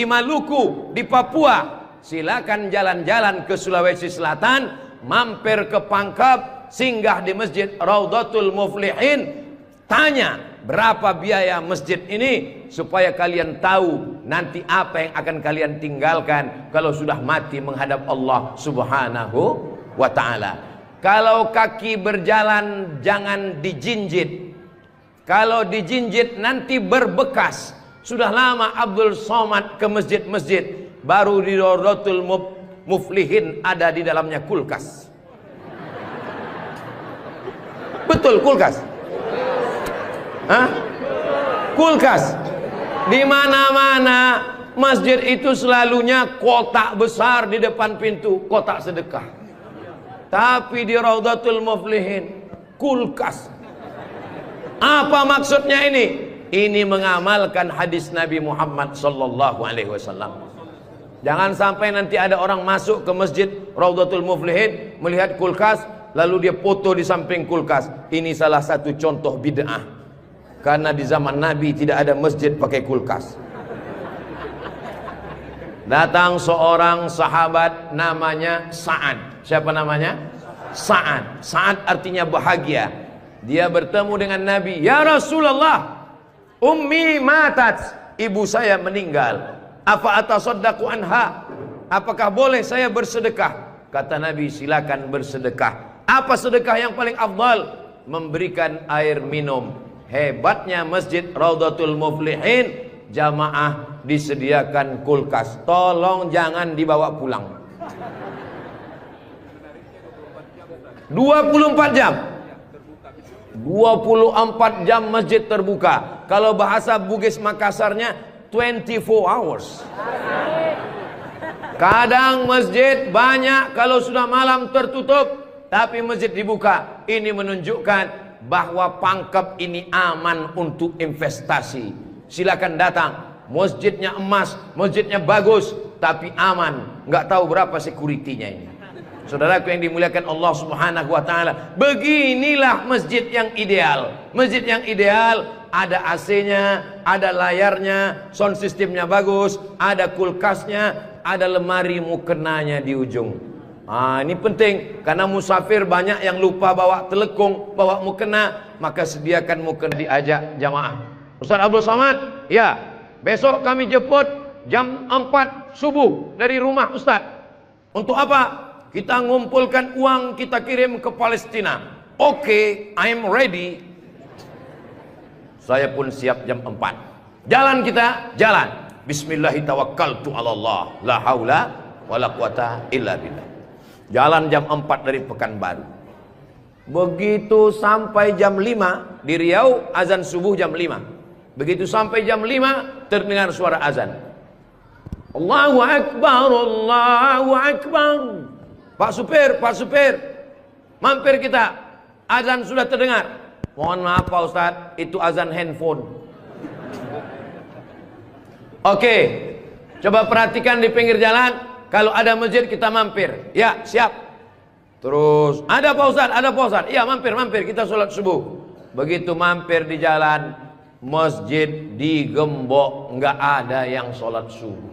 di Papua, silakan jalan-jalan ke Sulawesi Selatan, mampir ke Pangkep, singgah di Masjid Raudhatul Muflihin, tanya berapa biaya masjid ini, supaya kalian tahu nanti apa yang akan kalian tinggalkan kalau sudah mati menghadap Allah Subhanahu wa ta'ala. Kalau kaki berjalan jangan dijinjit. Kalau dijinjit nanti berbekas. Sudah lama Abdul Somad ke masjid-masjid, baru di Raudhatul Muflihin ada di dalamnya kulkas. Betul, kulkas. Hah? Kulkas. Di mana-mana masjid itu selalunya kotak besar di depan pintu, kotak sedekah. Tapi di Raudhatul Muflihin kulkas. Apa maksudnya ini? Ini mengamalkan hadis Nabi Muhammad sallallahu alaihi wasallam. Jangan sampai nanti ada orang masuk ke masjid Raudhatul Muflihin melihat kulkas, lalu dia foto di samping kulkas. Ini salah satu contoh bid'ah. Karena di zaman Nabi tidak ada masjid pakai kulkas. Datang seorang sahabat namanya Sa'ad. Siapa namanya? Sa'ad. Sa'ad artinya bahagia. Dia bertemu dengan Nabi. Ya Rasulullah, ummi matat, ibu saya meninggal. Apa atasaddaqu anha? Apakah boleh saya bersedekah? Kata Nabi, silakan bersedekah. Apa sedekah yang paling afdal? Memberikan air minum. Hebatnya masjid Raudhatul Muflihin, jamaah disediakan kulkas. Tolong jangan dibawa pulang. 24 jam. 24 jam masjid terbuka. Kalau bahasa Bugis Makassarnya 24 hours. Kadang masjid banyak, kalau sudah malam tertutup, tapi masjid dibuka. Ini menunjukkan bahwa Pangkep ini aman untuk investasi. Silakan datang. Masjidnya emas, masjidnya bagus, tapi aman. Nggak tahu berapa security-nya ini. Saudaraku yang dimuliakan Allah Subhanahu wa ta'ala, beginilah masjid yang ideal. Masjid yang ideal, ada AC-nya, ada layarnya, sound systemnya bagus, ada kulkasnya, ada lemari mukenanya di ujung. Ini penting, karena musafir banyak yang lupa bawa telekung, bawa mukena, maka sediakan mukena. Diajak jamaah. Ustaz Abdul Somad, ya, besok kami jemput jam 4 subuh dari rumah Ustaz. Untuk apa? Kita ngumpulkan uang, kita kirim ke Palestina. Oke, I'm ready. Saya pun siap jam 4. Jalan kita, jalan. Bismillahirrahmanirrahim. La haula wala quwata illa billah. Jalan jam 4 dari Pekanbaru. Begitu sampai jam 5 di Riau, azan subuh jam 5. Begitu sampai jam 5 terdengar suara azan. Allahu Akbar, Allahu Akbar. Pak supir, mampir kita. Azan sudah terdengar. Mohon maaf Pak Ustadz, itu azan handphone. Oke, coba perhatikan di pinggir jalan, kalau ada masjid kita mampir. Ya, siap. Terus, ada Pak Ustadz, ada Pak Ustadz. Iya, mampir, kita sholat subuh. Begitu mampir di jalan, masjid digembok, nggak ada yang sholat subuh.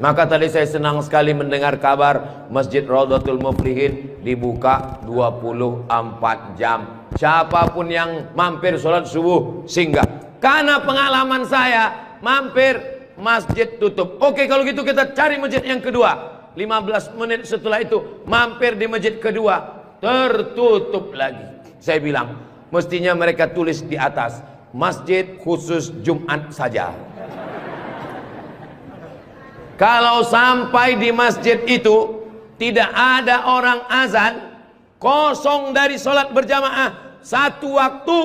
Maka tadi saya senang sekali mendengar kabar Masjid Raudhatul Muflihin dibuka 24 jam. Siapapun yang mampir sholat subuh singgah. Karena pengalaman saya, mampir masjid tutup. Oke, kalau gitu kita cari masjid yang kedua. 15 menit setelah itu mampir di masjid kedua, tertutup lagi. Saya bilang, mestinya mereka tulis di atas, masjid khusus Jumat saja. Kalau sampai di masjid itu tidak ada orang azan, kosong dari sholat berjamaah satu waktu,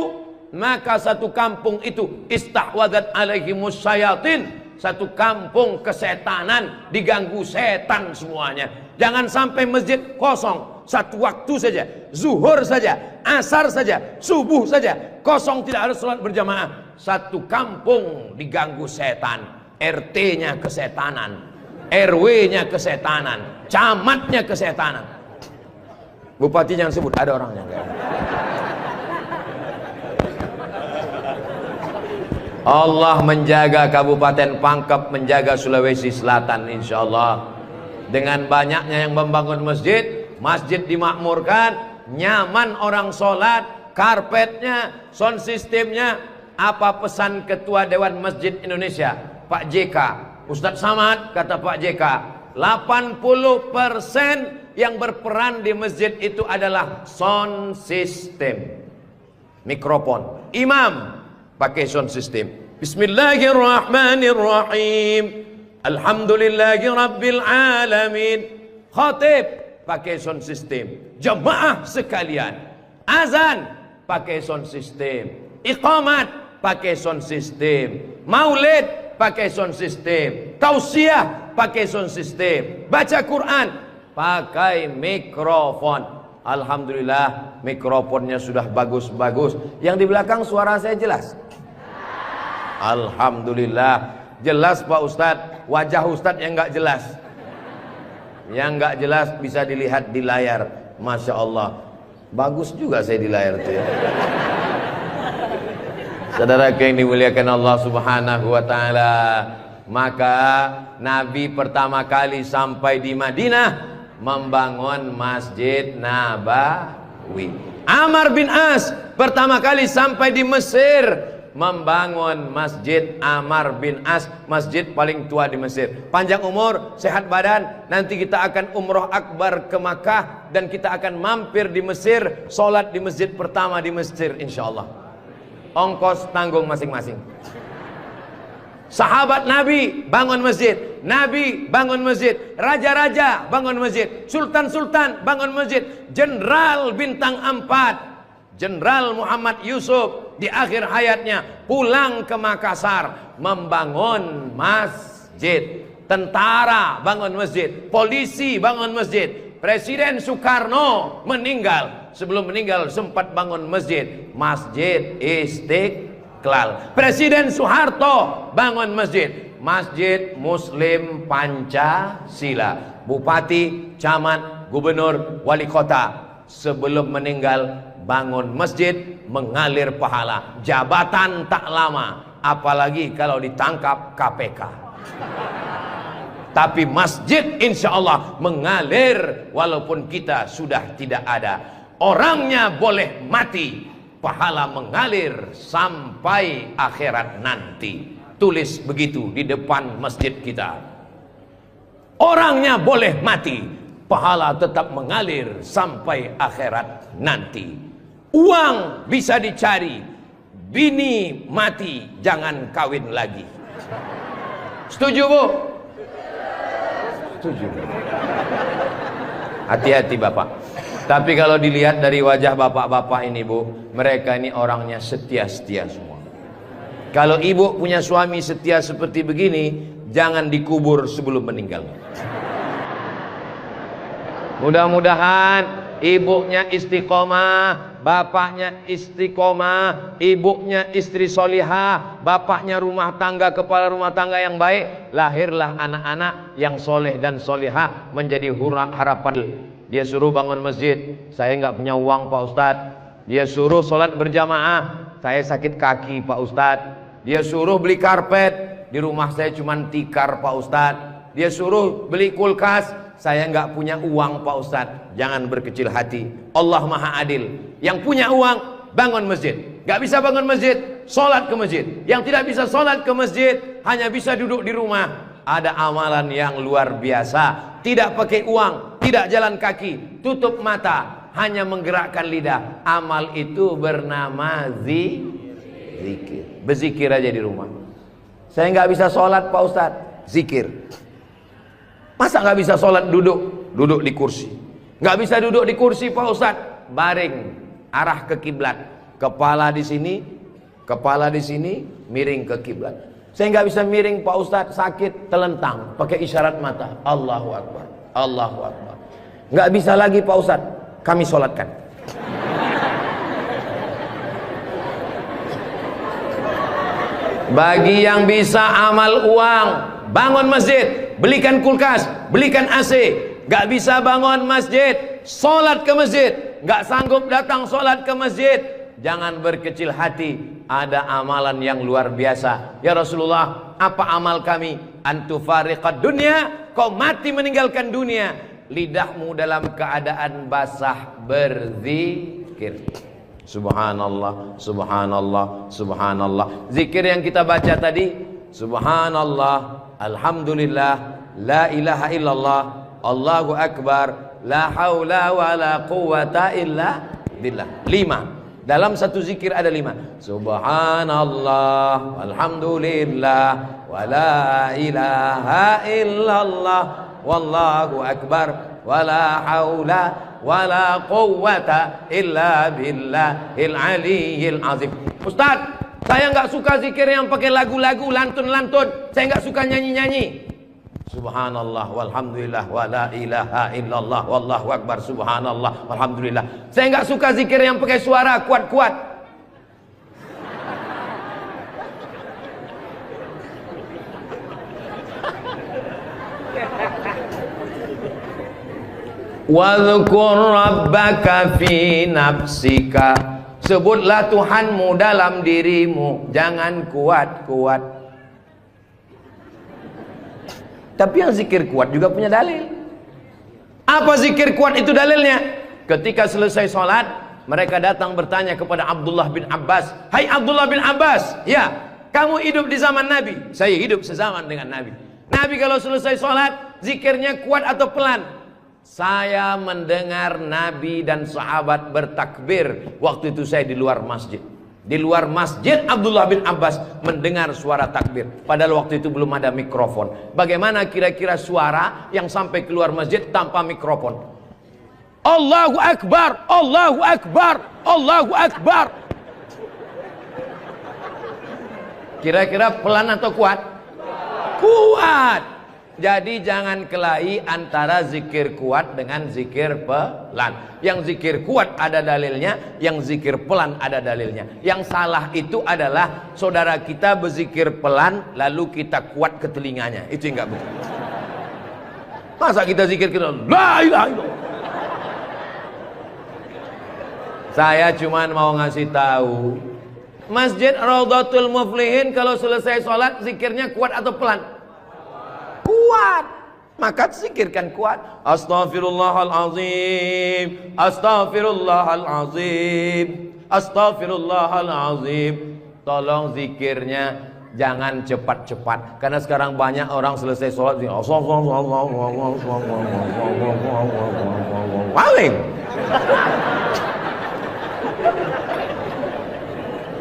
maka satu kampung itu istahwadat alaihimus syayatin, satu kampung kesetanan, diganggu setan semuanya. Jangan sampai masjid kosong satu waktu saja, zuhur saja, asar saja, subuh saja, kosong tidak ada sholat berjamaah, satu kampung diganggu setan. RT-nya kesetanan, RW-nya kesetanan, camatnya kesetanan. Bupati jangan sebut, ada orangnya. Allah menjaga Kabupaten Pangkep, menjaga Sulawesi Selatan, insya Allah. Dengan banyaknya yang membangun masjid, masjid dimakmurkan, nyaman orang sholat, karpetnya, sound systemnya. Apa pesan Ketua Dewan Masjid Indonesia, Pak JK, Ustadz Samad, kata Pak JK, 80% yang berperan di masjid itu adalah sound system, mikrofon. Imam pakai sound system, Bismillahirrahmanirrahim, Alhamdulillahi Rabbil Alamin. Khatib pakai sound system. Jamaah sekalian, azan pakai sound system, iqamat pakai sound system, maulid pakai sound system, tausiah pakai sound system, baca Quran pakai mikrofon. Alhamdulillah mikrofonnya sudah bagus-bagus. Yang di belakang suara saya jelas? Alhamdulillah jelas Pak Ustadz. Wajah Ustadz yang nggak jelas, yang nggak jelas bisa dilihat di layar. Masya Allah, bagus juga saya di layar itu ya. Saudara yang dimuliakan Allah Subhanahu wa ta'ala, maka Nabi pertama kali sampai di Madinah membangun Masjid Nabawi. Amr bin As pertama kali sampai di Mesir membangun Masjid Amr bin As, masjid paling tua di Mesir. Panjang umur, sehat badan, nanti kita akan umroh akbar ke Makkah dan kita akan mampir di Mesir, sholat di masjid pertama di Mesir insyaallah. Ongkos tanggung masing-masing. Sahabat Nabi bangun masjid, Nabi bangun masjid, raja-raja bangun masjid, sultan-sultan bangun masjid, jenderal bintang 4, Jenderal Muhammad Yusuf di akhir hayatnya pulang ke Makassar membangun masjid. Tentara bangun masjid, polisi bangun masjid. Presiden Soekarno meninggal, sebelum meninggal sempat bangun masjid, Masjid Istiqlal. Presiden Soeharto bangun masjid, Masjid Muslim Pancasila. Bupati, camat, gubernur, wali kota sebelum meninggal bangun masjid, mengalir pahala. Jabatan tak lama, apalagi kalau ditangkap KPK. Tapi masjid insya Allah mengalir walaupun kita sudah tidak ada. Orangnya boleh mati, pahala mengalir sampai akhirat nanti. Tulis begitu di depan masjid kita. Orangnya boleh mati, pahala tetap mengalir sampai akhirat nanti. Uang bisa dicari, bini mati jangan kawin lagi. Setuju Bu? Setuju. Hati-hati Bapak. Tapi kalau dilihat dari wajah bapak-bapak ini Bu, mereka ini orangnya setia-setia semua. Kalau ibu punya suami setia seperti begini, jangan dikubur sebelum meninggal. Mudah-mudahan ibunya istiqomah, bapaknya istiqomah, ibunya istri solihah, bapaknya rumah tangga, kepala rumah tangga yang baik, lahirlah anak-anak yang soleh dan solihah menjadi harapan. Dia suruh bangun masjid, saya nggak punya uang Pak Ustadz. Dia suruh sholat berjamaah, saya sakit kaki Pak Ustadz. Dia suruh beli karpet, di rumah saya cuma tikar Pak Ustadz. Dia suruh beli kulkas, saya nggak punya uang Pak Ustadz. Jangan berkecil hati, Allah Maha Adil. Yang punya uang bangun masjid, nggak bisa bangun masjid, sholat ke masjid. Yang tidak bisa sholat ke masjid, hanya bisa duduk di rumah. Ada amalan yang luar biasa, tidak pakai uang, tidak jalan kaki, tutup mata, hanya menggerakkan lidah. Amal itu bernama zikir. Berzikir aja di rumah. Saya nggak bisa sholat Pak Ustadz, zikir. Masa nggak bisa sholat duduk di kursi? Nggak bisa duduk di kursi Pak Ustadz, baring, arah ke kiblat, kepala di sini, miring ke kiblat. Saya nggak bisa miring Pak Ustadz, sakit, telentang, pakai isyarat mata, Allahu Akbar, Allahu Akbar. Nggak bisa lagi Pak Ustadz, kami sholatkan. Bagi yang bisa amal uang, bangun masjid, belikan kulkas, belikan AC. Gak bisa bangun masjid, sholat ke masjid. Gak sanggup datang sholat ke masjid, jangan berkecil hati. Ada amalan yang luar biasa. Ya Rasulullah, apa amal kami? Antufariqad dunya, kau mati meninggalkan dunia, lidahmu dalam keadaan basah berzikir. Subhanallah, subhanallah, subhanallah. Zikir yang kita baca tadi, subhanallah, alhamdulillah, la ilaha illallah, Allahu akbar, la haula wa la quwata illa billah. 5. Dalam satu zikir ada 5. Subhanallah, alhamdulillah, wa la ilaha illallah, wallahu akbar, wa la haula wala quwwata illa billahil aliyyil azim. Ustaz, saya nggak suka zikir yang pakai lagu-lagu, lantun-lantun. Saya nggak suka nyanyi-nyanyi. Subhanallah walhamdulillah wala ilaha illallah wallahu akbar, subhanallah walhamdulillah. Saya nggak suka zikir yang pakai suara kuat-kuat. Wadhkur rabbaka fi nafsika, sebutlah Tuhanmu dalam dirimu, jangan kuat-kuat. Tapi yang zikir kuat juga punya dalil. Apa zikir kuat itu dalilnya? Ketika selesai sholat, mereka datang bertanya kepada Abdullah bin Abbas, hai Abdullah bin Abbas, ya kamu hidup di zaman Nabi? Saya hidup sezaman dengan Nabi. Nabi kalau selesai sholat, zikirnya kuat atau pelan? Saya mendengar Nabi dan sahabat bertakbir. Waktu itu saya di luar masjid. Di luar masjid Abdullah bin Abbas mendengar suara takbir. Padahal waktu itu belum ada mikrofon. Bagaimana kira-kira suara yang sampai keluar masjid tanpa mikrofon? Allahu Akbar, Allahu Akbar, Allahu Akbar. Kira-kira pelan atau kuat? Kuat. Jadi jangan kelahi antara zikir kuat dengan zikir pelan. Yang zikir kuat ada dalilnya, yang zikir pelan ada dalilnya. Yang salah itu adalah saudara kita berzikir pelan lalu kita kuat ke telinganya. Itu enggak betul. Masa kita zikir kita la ilaha illallah. Saya cuman mau ngasih tahu, Masjid Raudhatul Muflihin kalau selesai sholat zikirnya kuat atau pelan? Kuat, maka zikirkan kuat. Astaghfirullahalazim, astaghfirullahalazim, astaghfirullahalazim. Tolong zikirnya jangan cepat-cepat, karena sekarang banyak orang selesai sholat paling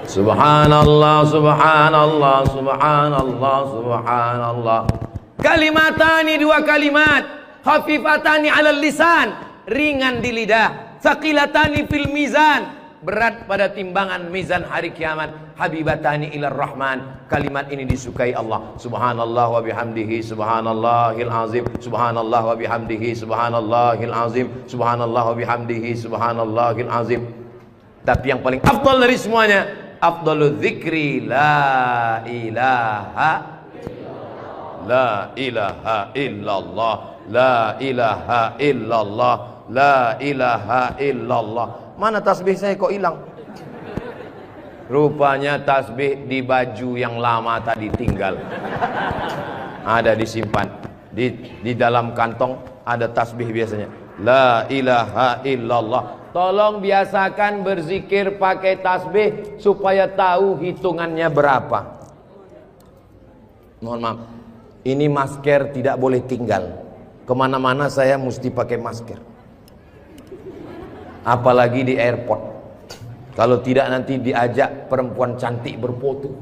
subhanallah, subhanallah, subhanallah, subhanallah. Kalimatani, 2 kalimat, khafifatani 'alal lisan, ringan di lidah, tsaqilatani fil mizan, berat pada timbangan mizan hari kiamat. Habibatani ilar rahman. Kalimat ini disukai Allah. Subhanallah wa bihamdihi subhanallahil azim. Subhanallah wa bihamdihi subhanallahil azim. Subhanallah wa bihamdihi subhanallahil azim. Tapi yang paling afdal dari semuanya, afdalul dzikri la ilaha la ilaha illallah, la ilaha illallah, la ilaha illallah. Mana tasbih saya kok hilang? Rupanya tasbih di baju yang lama tadi tinggal. Ada disimpan di dalam kantong, ada tasbih biasanya. La ilaha illallah. Tolong biasakan berzikir pakai tasbih supaya tahu hitungannya berapa. Mohon maaf, ini masker tidak boleh tinggal. Kemana-mana saya mesti pakai masker. Apalagi di airport. Kalau tidak nanti diajak perempuan cantik berfoto.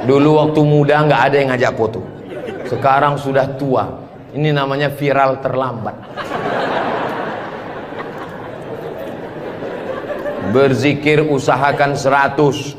Dulu waktu muda nggak ada yang ngajak foto. Sekarang sudah tua. Ini namanya viral terlambat. Berzikir usahakan 100.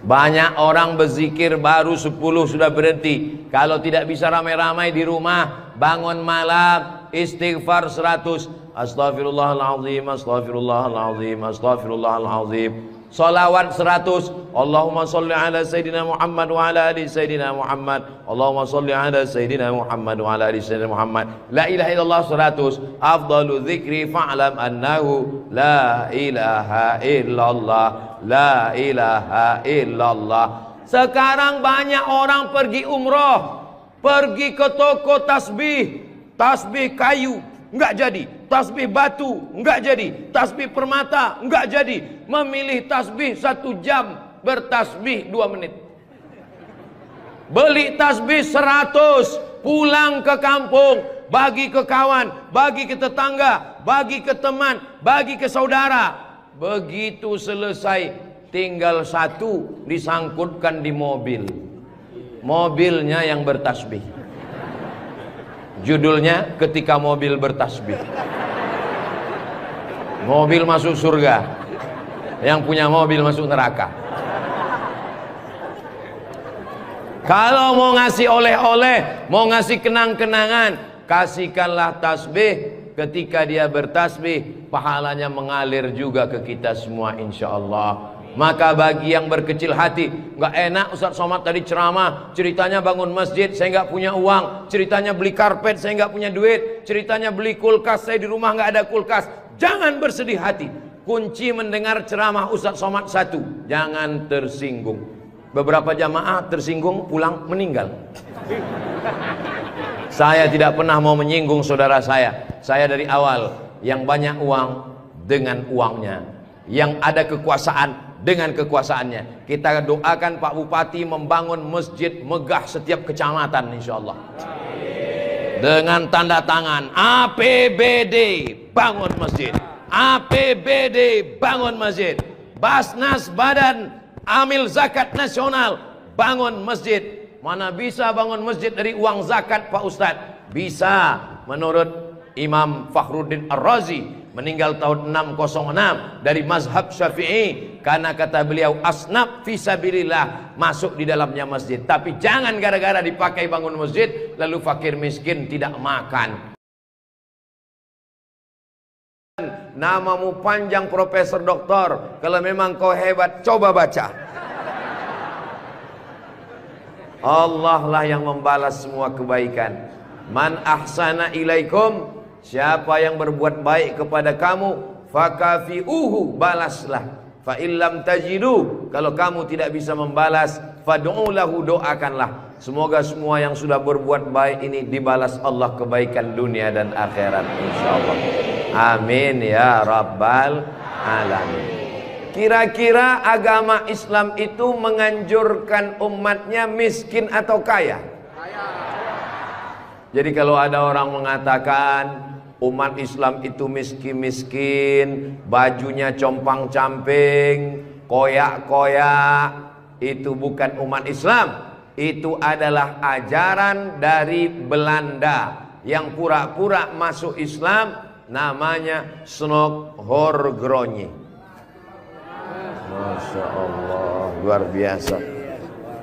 Banyak orang berzikir baru 10 sudah berhenti. Kalau tidak bisa ramai-ramai di rumah, bangun malam istighfar 100. Astaghfirullahaladzim, astaghfirullahaladzim, astaghfirullahaladzim. Salawat 100. Allahumma salli ala Sayyidina Muhammad wa ala ali Sayyidina Muhammad. Allahumma salli ala Sayyidina Muhammad wa ala ali Sayyidina Muhammad. La ilaha illallah 100. Afdalu dzikri fa'lam annahu la ilaha illallah, la ilaha illallah. Sekarang banyak orang pergi umroh, pergi ke toko tasbih, tasbih kayu enggak jadi, tasbih batu enggak jadi, tasbih permata enggak jadi. Memilih tasbih 1 jam, bertasbih 2 menit. Beli tasbih 100, pulang ke kampung, bagi ke kawan, bagi ke tetangga, bagi ke teman, bagi ke saudara. Begitu selesai, tinggal 1 disangkutkan di mobil. Mobilnya yang bertasbih. Judulnya ketika mobil bertasbih. Mobil masuk surga, yang punya mobil masuk neraka. Kalau mau ngasih oleh-oleh, mau ngasih kenang-kenangan, kasihkanlah tasbih. Ketika dia bertasbih, pahalanya mengalir juga ke kita semua insyaallah. Maka bagi yang berkecil hati, nggak enak Ustaz Somad tadi ceramah, ceritanya bangun masjid, saya nggak punya uang, ceritanya beli karpet, saya nggak punya duit, ceritanya beli kulkas, saya di rumah nggak ada kulkas. Jangan bersedih hati. Kunci mendengar ceramah Ustaz Somad 1, jangan tersinggung. Beberapa jamaah tersinggung, pulang meninggal. Saya tidak pernah mau menyinggung saudara saya. Saya dari awal, yang banyak uang dengan uangnya, yang ada kekuasaan dengan kekuasaannya. Kita doakan Pak Bupati membangun masjid megah setiap kecamatan insyaallah. Dengan tanda tangan APBD bangun masjid, APBD bangun masjid, Basnas Badan Amil Zakat Nasional bangun masjid. Mana bisa bangun masjid dari uang zakat Pak Ustadz? Bisa. Menurut Imam Fakhruddin Ar-Razi, meninggal tahun 606 dari mazhab Syafi'i, karena kata beliau asnaf fisabilillah, masuk di dalamnya masjid. Tapi jangan gara-gara dipakai bangun masjid lalu fakir miskin tidak makan. Namamu panjang Profesor Doktor, kalau memang kau hebat coba baca. Allah lah yang membalas semua kebaikan. Man ahsana ilaikum, siapa yang berbuat baik kepada kamu, fakafi'uhu, balaslah. Fa illam tajidu, kalau kamu tidak bisa membalas, fad'u lahu, doakanlah. Semoga semua yang sudah berbuat baik ini dibalas Allah kebaikan dunia dan akhirat insyaallah. Amin ya rabbal alamin. Kira-kira agama Islam itu menganjurkan umatnya miskin atau kaya? Jadi kalau ada orang mengatakan umat Islam itu miskin-miskin, bajunya compang-camping, koyak-koyak, itu bukan umat Islam. Itu adalah ajaran dari Belanda. yang pura-pura masuk Islam, namanya Snok Horgronyi. Masya Allah, luar biasa.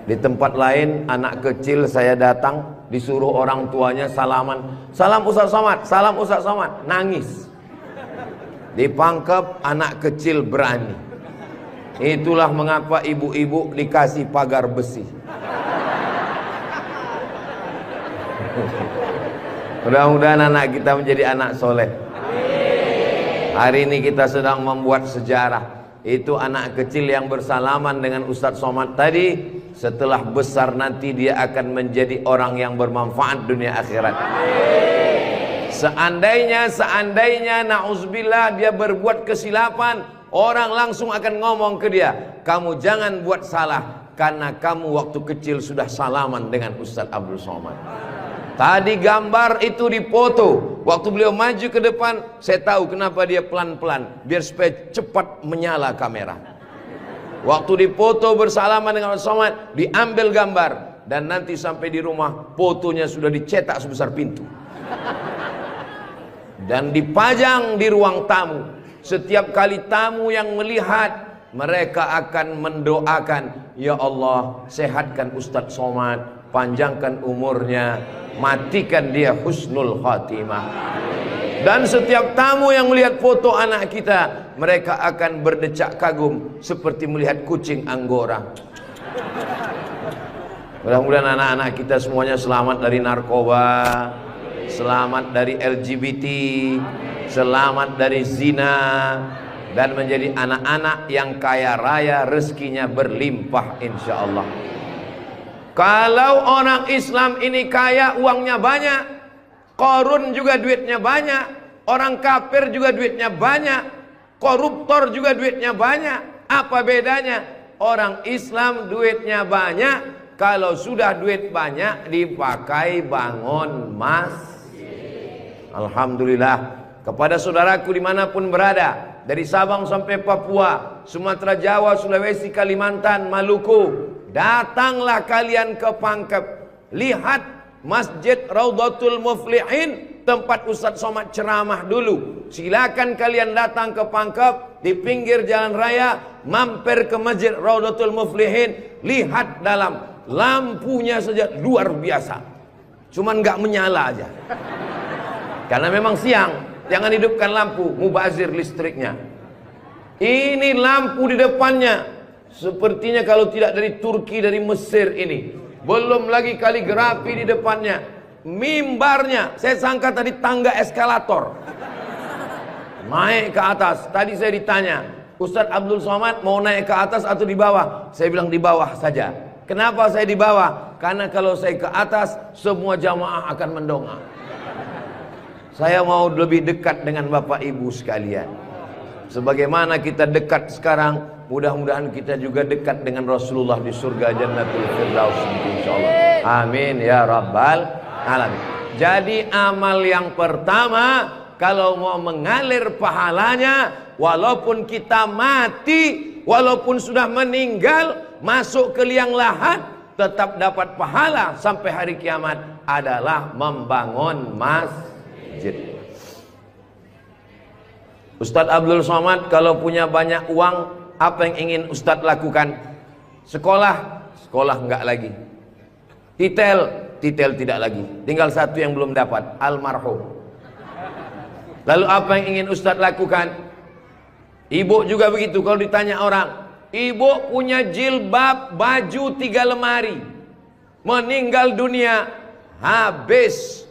Di tempat lain anak kecil saya datang, disuruh orang tuanya salaman, salam Ustaz Somad, salam Ustaz Somad, nangis. Dipangkep, anak kecil berani. Itulah mengapa ibu-ibu dikasih pagar besi. Mudah-mudahan anak kita menjadi anak soleh. Hari ini kita sedang membuat sejarah. Itu anak kecil yang bersalaman dengan Ustadz Somad tadi, setelah besar nanti dia akan menjadi orang yang bermanfaat dunia akhirat. Seandainya na'udzubillah dia berbuat kesilapan, orang langsung akan ngomong ke dia, kamu jangan buat salah, karena kamu waktu kecil sudah salaman dengan Ustadz Abdul Somad. Tadi gambar itu dipoto. Waktu beliau maju ke depan, saya tahu kenapa dia pelan-pelan, biar supaya cepat menyala kamera. Waktu dipoto bersalaman dengan Ustadz Somad, diambil gambar, dan nanti sampai di rumah fotonya sudah dicetak sebesar pintu dan dipajang di ruang tamu. Setiap kali tamu yang melihat, mereka akan mendoakan, ya Allah, sehatkan Ustadz Somad, panjangkan umurnya, matikan dia husnul khatimah. Dan setiap tamu yang melihat foto anak kita, mereka akan berdecak kagum seperti melihat kucing Anggora. Mudah-mudahan anak-anak kita semuanya selamat dari narkoba, selamat dari LGBT, selamat dari zina, dan menjadi anak-anak yang kaya raya, rezekinya berlimpah insya Allah. Kalau orang Islam ini kaya, uangnya banyak, Qarun juga duitnya banyak, orang kafir juga duitnya banyak, koruptor juga duitnya banyak. Apa bedanya? Orang Islam duitnya banyak, kalau sudah duit banyak dipakai bangun masjid. Alhamdulillah. Kepada saudaraku dimanapun berada, dari Sabang sampai Papua, Sumatera, Jawa, Sulawesi, Kalimantan, Maluku, datanglah kalian ke Pangkep. Lihat Masjid Raudhatul Muflihin, tempat Ustadz Somad ceramah dulu. Silakan kalian datang ke Pangkep, di pinggir jalan raya, mampir ke Masjid Raudhatul Muflihin. Lihat dalam, lampunya saja luar biasa, cuman nggak menyala aja karena memang siang. Jangan hidupkan lampu, mubazir listriknya. Ini lampu di depannya, sepertinya kalau tidak dari Turki, dari Mesir ini. Belum lagi kaligrafi di depannya. Mimbarnya, saya sangka tadi tangga eskalator, naik ke atas. Tadi saya ditanya, Ustadz Abdul Somad mau naik ke atas atau di bawah? Saya bilang di bawah saja. Kenapa saya di bawah? Karena kalau saya ke atas, semua jamaah akan mendongak. Saya mau lebih dekat dengan Bapak Ibu sekalian. Sebagaimana kita dekat sekarang, mudah-mudahan kita juga dekat dengan Rasulullah di surga Jannatul Firdaus insyaallah. Amin ya rabbal alamin. Jadi amal yang pertama, kalau mau mengalir pahalanya, walaupun kita mati, walaupun sudah meninggal, masuk ke liang lahat, tetap dapat pahala sampai hari kiamat, adalah membangun masjid. Ustadz Abdul Somad kalau punya banyak uang, apa yang ingin Ustadz lakukan? Sekolah, sekolah enggak lagi. Titel tidak lagi. Tinggal satu yang belum dapat, almarhum. Lalu apa yang ingin Ustadz lakukan? Ibu juga begitu. Kalau ditanya orang, ibu punya jilbab, baju 3 lemari, meninggal dunia, habis,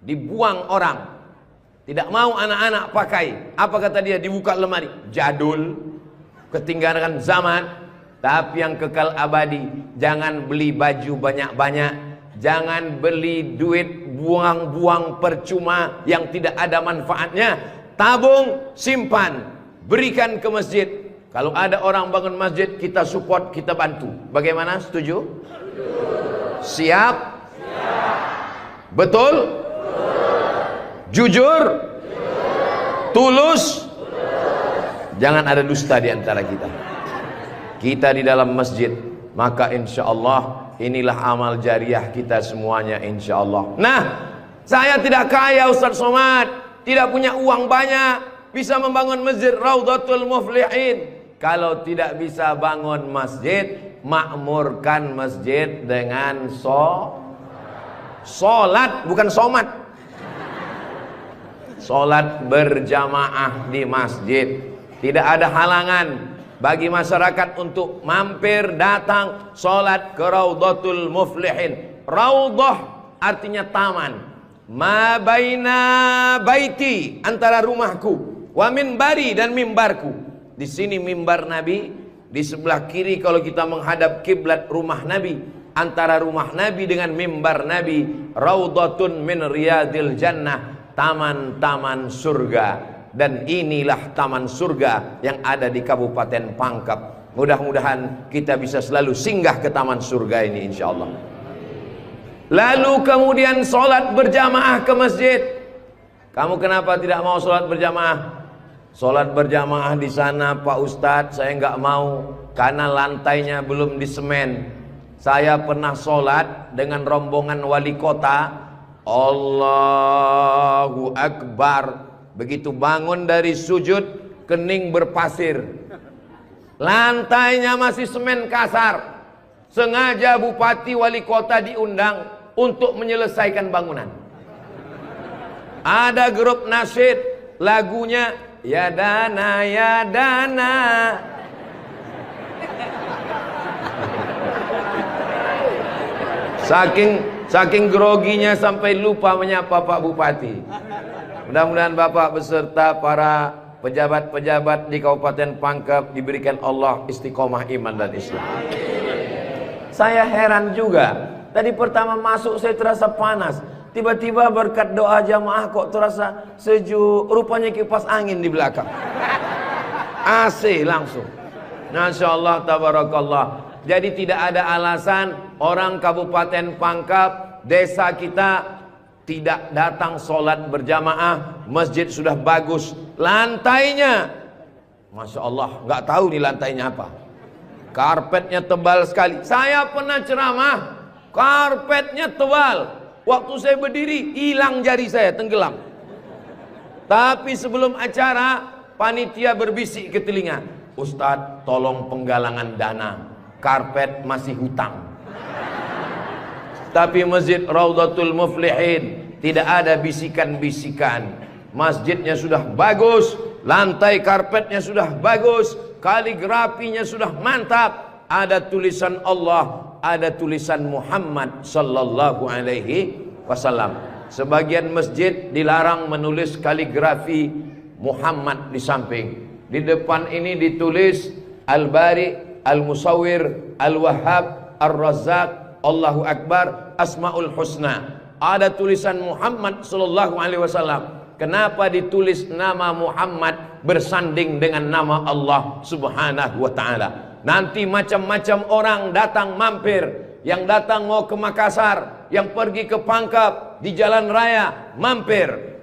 dibuang orang. Tidak mau anak-anak pakai. Apa kata dia? Dibuka lemari, jadul, ketinggalan zaman. Tapi yang kekal abadi, jangan beli baju banyak-banyak, jangan beli duit buang-buang percuma yang tidak ada manfaatnya. Tabung, simpan, berikan ke masjid. Kalau ada orang bangun masjid, kita support, kita bantu. Bagaimana? Setuju? Siap? Betul? Jujur? Tulus? Jangan ada dusta di antara kita. Kita di dalam masjid, maka insya Allah inilah amal jariah kita semuanya insya Allah. Nah, Saya tidak kaya Ustaz Somad, tidak punya uang banyak, bisa membangun masjid Raudhatul Muflihin. Kalau tidak bisa bangun masjid, makmurkan masjid dengan sholat, bukan somat. Sholat berjamaah di masjid. Tidak ada halangan bagi masyarakat untuk mampir datang sholat ke Raudhatul Muflihin. Raudhah artinya taman. Ma baina baiti, antara rumahku, wa minbari, dan mimbarku. Di sini mimbar Nabi, di sebelah kiri kalau kita menghadap kiblat rumah Nabi. Antara rumah Nabi dengan mimbar Nabi, raudhatun min riyadil jannah, taman-taman surga. Dan inilah taman surga yang ada di Kabupaten Pangkep. Mudah-mudahan kita bisa selalu singgah ke taman surga ini insyaallah. Lalu kemudian sholat berjamaah ke masjid. Kamu kenapa tidak mau sholat berjamaah? Sholat berjamaah di sana Pak Ustadz, saya nggak mau karena lantainya belum disemen. Saya pernah sholat dengan rombongan wali kota. Allahu Akbar. Begitu bangun dari sujud, kening berpasir. Lantainya masih semen kasar. Sengaja bupati wali kota diundang untuk menyelesaikan bangunan. Ada grup nasyid, lagunya ya dana ya dana. Saking groginya sampai lupa menyapa Pak Bupati. Mudah-mudahan Bapak beserta para pejabat-pejabat di Kabupaten Pangkep diberikan Allah istiqomah iman dan Islam. Saya heran juga. Tadi pertama masuk saya terasa panas. Tiba-tiba berkat doa jamaah kok terasa sejuk. Rupanya kipas angin di belakang. AC langsung. Masya Allah, tabarakallah. Jadi tidak ada alasan orang Kabupaten Pangkep, desa kita tidak datang sholat berjamaah. Masjid sudah bagus. Lantainya, Masya Allah, nggak tahu nih lantainya apa. Karpetnya tebal sekali. Saya pernah ceramah, karpetnya tebal. Waktu saya berdiri, hilang jari saya, tenggelam. Tapi sebelum acara, panitia berbisik ke telinga, Ustadz, tolong penggalangan dana. Karpet masih hutang. Tapi masjid Raudhatul Muflihin tidak ada bisikan-bisikan. Masjidnya sudah bagus, lantai karpetnya sudah bagus, kaligrafinya sudah mantap. Ada tulisan Allah, ada tulisan Muhammad sallallahu alaihi wasallam. Sebagian masjid dilarang menulis kaligrafi Muhammad di samping. Di depan ini ditulis Al-Bari, Al-Musawwir, Al-Wahhab, Ar-Razzaq, Allahu Akbar, Asmaul Husna. Ada tulisan Muhammad sallallahu alaihi wasallam. Kenapa ditulis nama Muhammad bersanding dengan nama Allah Subhanahu wa taala? Nanti macam-macam orang datang mampir. Yang datang mau ke Makassar, yang pergi ke Pangkep, di jalan raya mampir.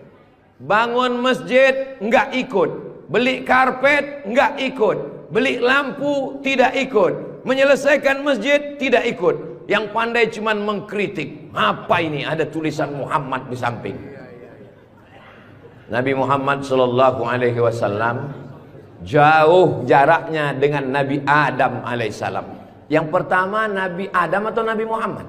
Bangun masjid enggak ikut, beli karpet enggak ikut, beli lampu tidak ikut, menyelesaikan masjid tidak ikut. Yang pandai cuman mengkritik. Apa ini ada tulisan Muhammad di samping? Nabi Muhammad sallallahu alaihi wasallam jauh jaraknya dengan Nabi Adam alaihissalam. Yang pertama Nabi Adam atau Nabi Muhammad?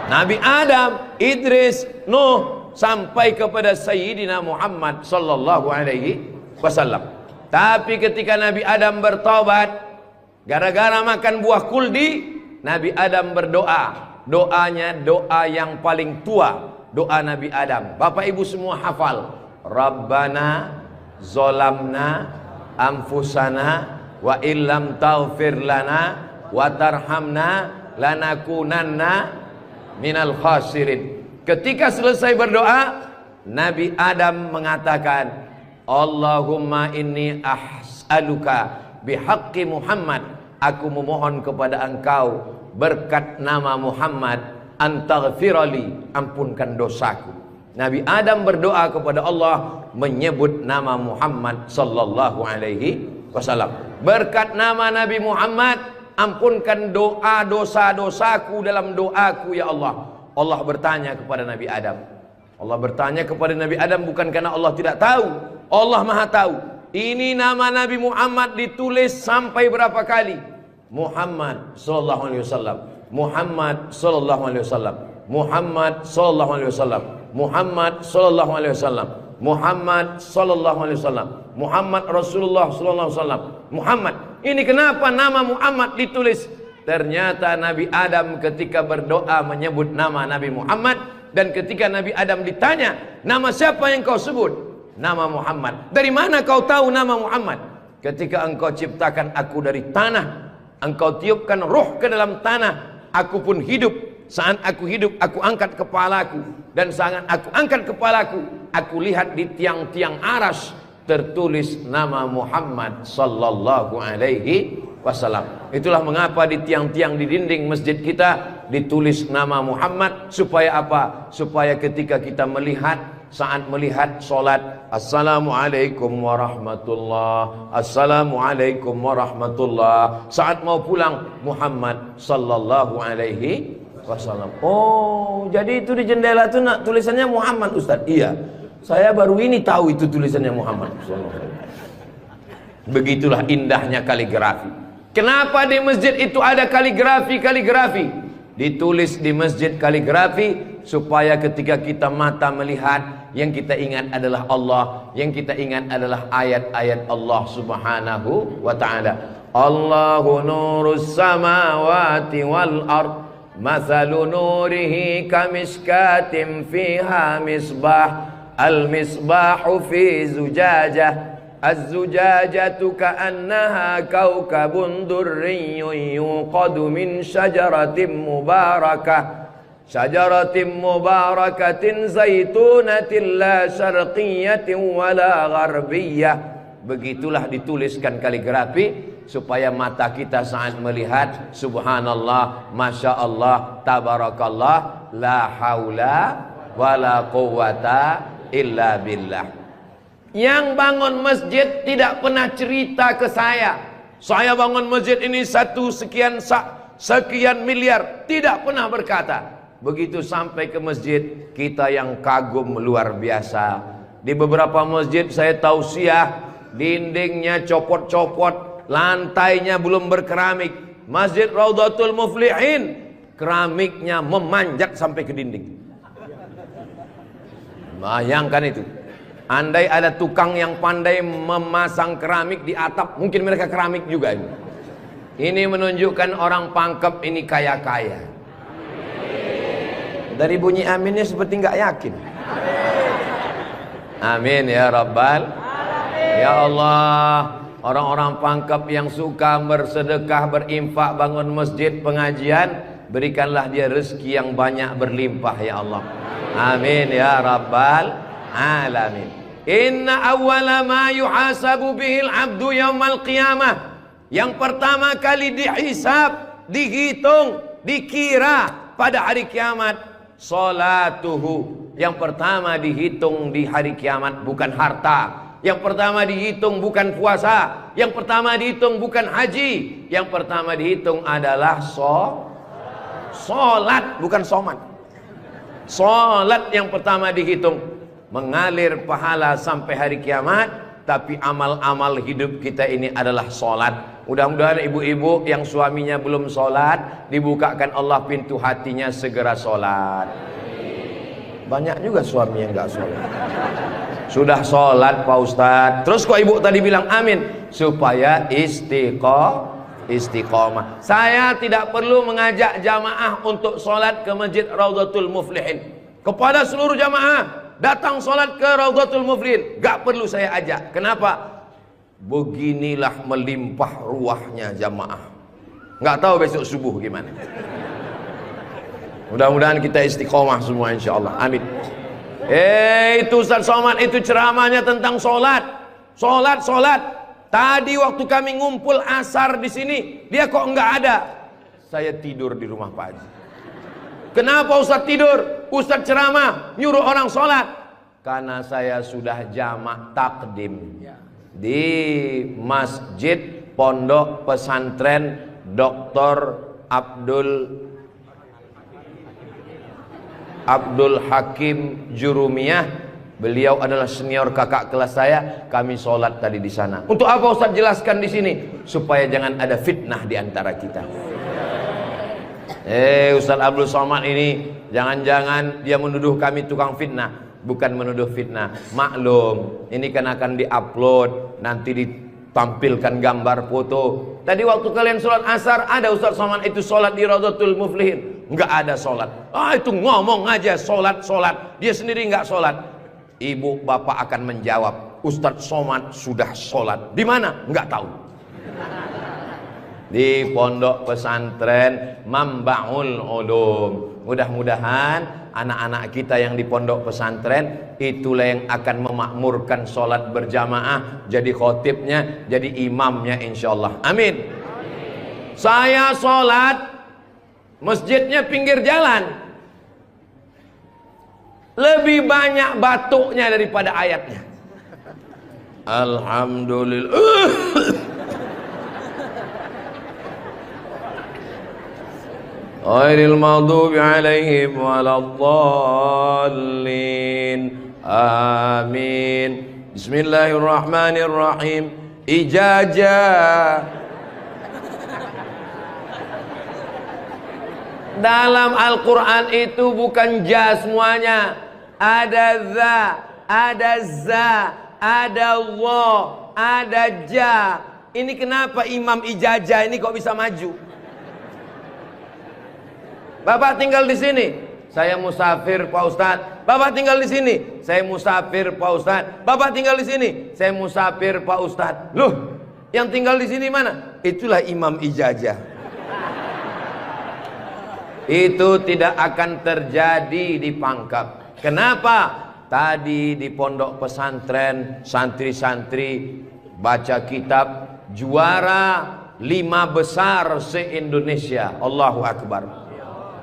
Nabi Adam, Idris, Nuh, sampai kepada Sayyidina Muhammad sallallahu alaihi wasallam. Tapi ketika Nabi Adam bertobat gara-gara makan buah kuldi, Nabi Adam berdoa. Doanya doa yang paling tua, doa Nabi Adam. Bapak Ibu semua hafal. Rabbana zolamna anfusana wa illam taghfir lana wa tarhamna lanakunanna minal khasirin. Ketika selesai berdoa, Nabi Adam mengatakan, Allahumma inni as'aluka bihaqqi Muhammad, aku memohon kepada engkau berkat nama Muhammad, antaghfirali, ampunkan dosaku. Nabi Adam berdoa kepada Allah menyebut nama Muhammad sallallahu alaihi wasallam. Berkat nama Nabi Muhammad, ampunkan doa dosa-dosaku dalam doaku ya Allah. Allah bertanya kepada Nabi Adam, Allah bertanya kepada Nabi Adam bukan karena Allah tidak tahu. Allah Maha tahu. Ini nama Nabi Muhammad ditulis sampai berapa kali? Muhammad sallallahu alaihi wasallam. Muhammad sallallahu alaihi wasallam. Muhammad sallallahu alaihi wasallam. Muhammad sallallahu alaihi wasallam. Muhammad sallallahu alaihi wasallam. Muhammad Rasulullah sallallahu alaihi wasallam. Muhammad. Ini kenapa nama Muhammad ditulis? Ternyata Nabi Adam ketika berdoa menyebut nama Nabi Muhammad, dan ketika Nabi Adam ditanya, nama siapa yang kau sebut? Nama Muhammad. Dari mana kau tahu nama Muhammad? Ketika engkau ciptakan aku dari tanah, engkau tiupkan roh ke dalam tanah, aku pun hidup. Saat aku hidup, aku angkat kepalaku, dan saat aku angkat kepalaku, aku lihat di tiang-tiang aras tertulis nama Muhammad sallallahu alaihi wasallam. Itulah mengapa di tiang-tiang di dinding masjid kita ditulis nama Muhammad. Supaya apa? Supaya ketika kita melihat, saat melihat solat, assalamualaikum warahmatullah, assalamualaikum warahmatullah. Saat mau pulang, Muhammad sallallahu alaihi wasallam. Oh, jadi itu di jendela itu tulisannya Muhammad, Ustaz? Iya, saya baru ini tahu itu tulisannya Muhammad sallallahu alaihi wasallam. Begitulah indahnya kaligrafi. Kenapa di masjid itu ada kaligrafi? Ditulis di masjid kaligrafi supaya ketika kita mata melihat, yang kita ingat adalah Allah, yang kita ingat adalah ayat-ayat Allah subhanahu wa ta'ala. Allahu nurus samawati wal ard, mathalu nurihi kamishkatin fiha misbah, al misbahu fi zujajah, الزجاجة كأنها كوكب دري يوقد من شجرة مباركة زيتونة لا شرقية ولا غربية. Begitulah dituliskan kaligrafi supaya mata kita saat melihat, subhanallah, masya Allah, tabarakallah, la haula wala quwata illa billah. Yang bangun masjid tidak pernah cerita ke saya bangun masjid ini sekian miliar. Tidak pernah berkata. Begitu sampai ke masjid, kita yang kagum luar biasa. Di beberapa masjid saya tausiah, dindingnya copot-copot, lantainya belum berkeramik. Masjid Raudhatul Muflihin, keramiknya memanjat sampai ke dinding. Bayangkan itu. Andai ada tukang yang pandai memasang keramik di atap, mungkin mereka keramik juga ini. Ini menunjukkan orang Pangkep ini kaya-kaya. Dari bunyi aminnya seperti nggak yakin. Amin ya Rabbal. Ya Allah, orang-orang Pangkep yang suka bersedekah, berinfak, bangun masjid, pengajian, berikanlah dia rezeki yang banyak berlimpah ya Allah. Amin ya Rabbal alamin. Inna awwala ma yuhasabu bihil abdu yaumal qiyamah. Yang pertama kali dihisab, dihitung, dikira pada hari kiamat, salatuhu. Yang pertama dihitung di hari kiamat bukan harta. Yang pertama dihitung bukan puasa. Yang pertama dihitung bukan haji. Yang pertama dihitung adalah solat, bukan somat. Solat yang pertama dihitung. Mengalir pahala sampai hari kiamat. Tapi amal-amal hidup kita ini adalah solat. Mudah-mudahan ibu-ibu yang suaminya belum solat, dibukakan Allah pintu hatinya segera solat. Banyak juga suami yang gak solat. Sudah solat Pak Ustadz, terus kok ibu tadi bilang amin? Supaya istiqomah. Saya tidak perlu mengajak jamaah untuk solat ke Masjid Raudhatul Muflihin. Kepada seluruh jamaah, datang sholat ke Raudhatul Muflihin, gak perlu saya ajak. Kenapa? Beginilah melimpah ruahnya jamaah. Gak tahu besok subuh gimana. Mudah-mudahan kita istiqomah semua insyaallah. Amin. Itu Ustaz Somad itu ceramahnya tentang sholat. Sholat. Tadi waktu kami ngumpul asar di sini, dia kok nggak ada. Saya tidur di rumah Pak Haji. Kenapa Ustaz tidur? Ustaz ceramah, nyuruh orang sholat. Karena saya sudah jamak takdim di Masjid Pondok Pesantren Dr. Abdul Abdul Hakim Jurumiyah. Beliau adalah senior kakak kelas saya. Kami sholat tadi di sana. Untuk apa Ustaz jelaskan di sini? Supaya jangan ada fitnah di antara kita. Ustaz Abdul Somad ini jangan-jangan dia menuduh kami tukang fitnah. Bukan menuduh fitnah. Maklum, ini kan akan diupload, nanti ditampilkan gambar foto. Tadi waktu kalian sholat asar, ada Ustaz Somad itu sholat di Raudhatul Muflihin. Enggak ada sholat. Itu ngomong aja sholat. Dia sendiri enggak sholat. Ibu bapak akan menjawab, Ustaz Somad sudah sholat. Di mana? Enggak tahu. Di pondok pesantren Mambaul Ulum. Mudah-mudahan anak-anak kita yang di pondok pesantren itulah yang akan memakmurkan sholat berjamaah, jadi khotibnya, jadi imamnya insyaallah. Amin. Saya sholat, masjidnya pinggir jalan, lebih banyak batuknya daripada ayatnya. Alhamdulillah. Ghairil maghdubi alaihim waladdallin. Amin. Bismillahirrahmanirrahim. Ijazah. Dalam Al-Quran itu bukan ja semuanya. Ada za, ada za, ada wa, ada ja. Ini kenapa Imam Ijazah ini kok bisa maju? Bapak tinggal di sini, saya musafir Pak Ustadz. Bapak tinggal di sini, saya musafir Pak Ustadz. Bapak tinggal di sini, saya musafir Pak Ustadz. Loh, yang tinggal di sini mana? Itulah Imam Ijazah. Itu tidak akan terjadi di Pangkep. Kenapa? Tadi di pondok pesantren santri-santri baca kitab juara 5 besar se-Indonesia. Allahu Akbar.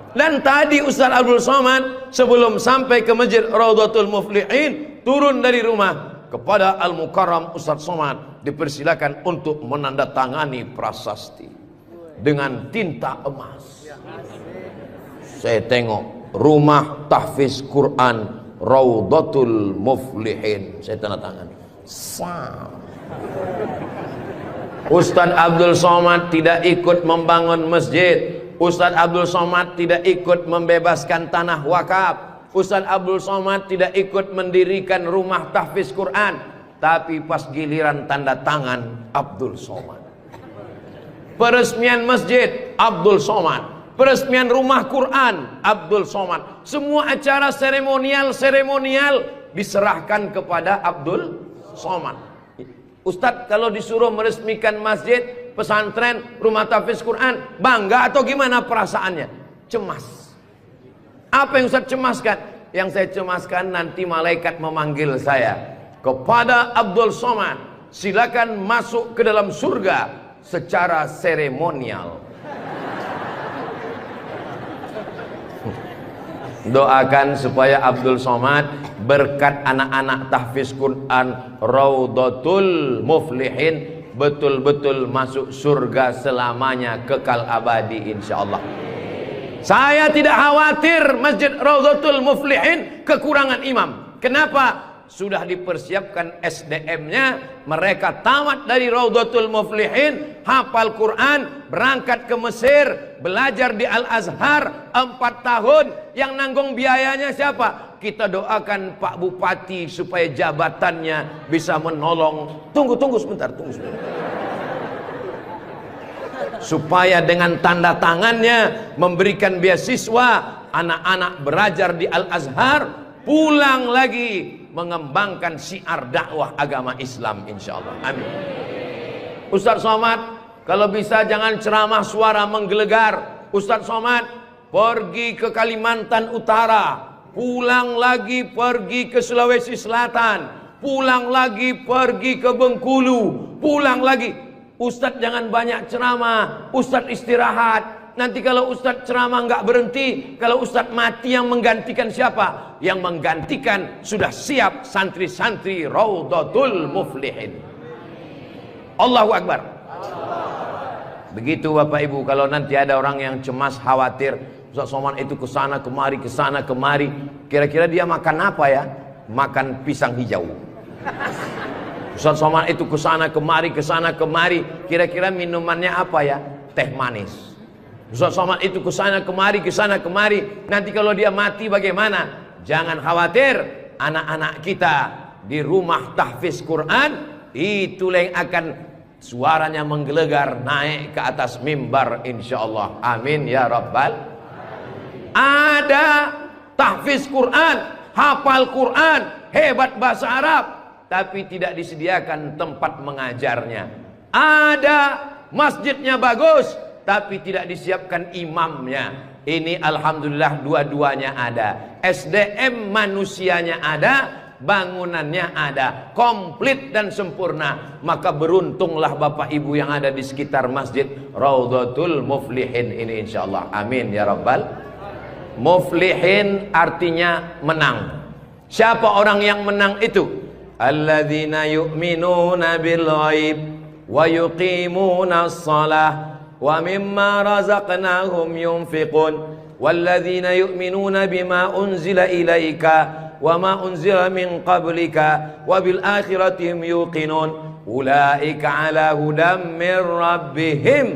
Dan tadi Ustaz Abdul Somad sebelum sampai ke Masjid Raudhatul Muflihin turun dari rumah kepada Al-Mukarram Ustaz Somad dipersilakan untuk menandatangani prasasti dengan tinta emas. Saya tengok rumah tahfiz Quran Raudhatul Muflihin, saya tanda tangan. Ustaz Abdul Somad tidak ikut membangun masjid. Ustaz Abdul Somad tidak ikut membebaskan tanah wakaf. Ustaz Abdul Somad tidak ikut mendirikan rumah tahfiz Quran. Tapi pas giliran tanda tangan Abdul Somad. Peresmian masjid Abdul Somad. Peresmian rumah Quran Abdul Somad. Semua acara seremonial diserahkan kepada Abdul Somad. Ustaz kalau disuruh meresmikan masjid, pesantren, rumah tahfiz Quran, bangga atau gimana perasaannya? Cemas. Apa yang Ustaz cemaskan? Yang saya cemaskan nanti malaikat memanggil saya. Kepada Abdul Somad, silakan masuk ke dalam surga secara seremonial. Doakan supaya Abdul Somad berkat anak-anak tahfiz Quran Raudhatul Muflihin betul-betul masuk surga selamanya, kekal abadi insyaallah. Saya tidak khawatir Masjid Raudhatul Muflihin kekurangan imam. Kenapa? Sudah dipersiapkan SDM-nya. Mereka tamat dari Raudhatul Muflihin, hafal Quran, berangkat ke Mesir, belajar di Al-Azhar 4 tahun. Yang nanggung biayanya siapa? Kita doakan Pak Bupati supaya jabatannya bisa menolong. Tunggu sebentar. Supaya dengan tanda tangannya memberikan beasiswa, anak-anak belajar di Al-Azhar, pulang lagi mengembangkan syiar dakwah agama Islam insyaallah. Amin. Ustaz Somad, kalau bisa jangan ceramah suara menggelegar. Ustaz Somad pergi ke Kalimantan Utara, pulang lagi pergi ke Sulawesi Selatan, pulang lagi pergi ke Bengkulu, pulang lagi. Ustaz jangan banyak ceramah, Ustaz istirahat. Nanti kalau Ustaz ceramah nggak berhenti, kalau Ustaz mati yang menggantikan siapa? Yang menggantikan sudah siap santri-santri Raudhatul Muflihin. Allahu Akbar. Begitu Bapak Ibu, kalau nanti ada orang yang cemas khawatir, Ustaz Somad itu kesana kemari. Kira-kira dia makan apa ya? Makan pisang hijau. Ustaz Somad itu kesana kemari. Kira-kira minumannya apa ya? Teh manis. Ustaz Somad itu kesana kemari. Nanti kalau dia mati bagaimana? Jangan khawatir, anak-anak kita di rumah tahfiz Quran itulah yang akan suaranya menggelegar naik ke atas mimbar insyaallah. Amin ya rabbal. Ada tahfiz Quran, hafal Quran, hebat bahasa Arab, tapi tidak disediakan tempat mengajarnya. Ada masjidnya bagus, tapi tidak disiapkan imamnya. Ini alhamdulillah dua-duanya ada. SDM manusianya ada, bangunannya ada, komplit dan sempurna. Maka beruntunglah Bapak Ibu yang ada di sekitar Masjid Raudhatul Muflihin ini insyaallah. Amin ya rabbal. Muflihin artinya menang. Siapa orang yang menang itu? Alladzina yu'minuna bil ghaib wa yuqimuna shalah wa mimma razaqnahum yunfiqun walladzina yu'minuna bima unzila ilaika wa ma unzila min qablika wa bil akhirati hum yuqinun ulaika ala hudam min rabbihim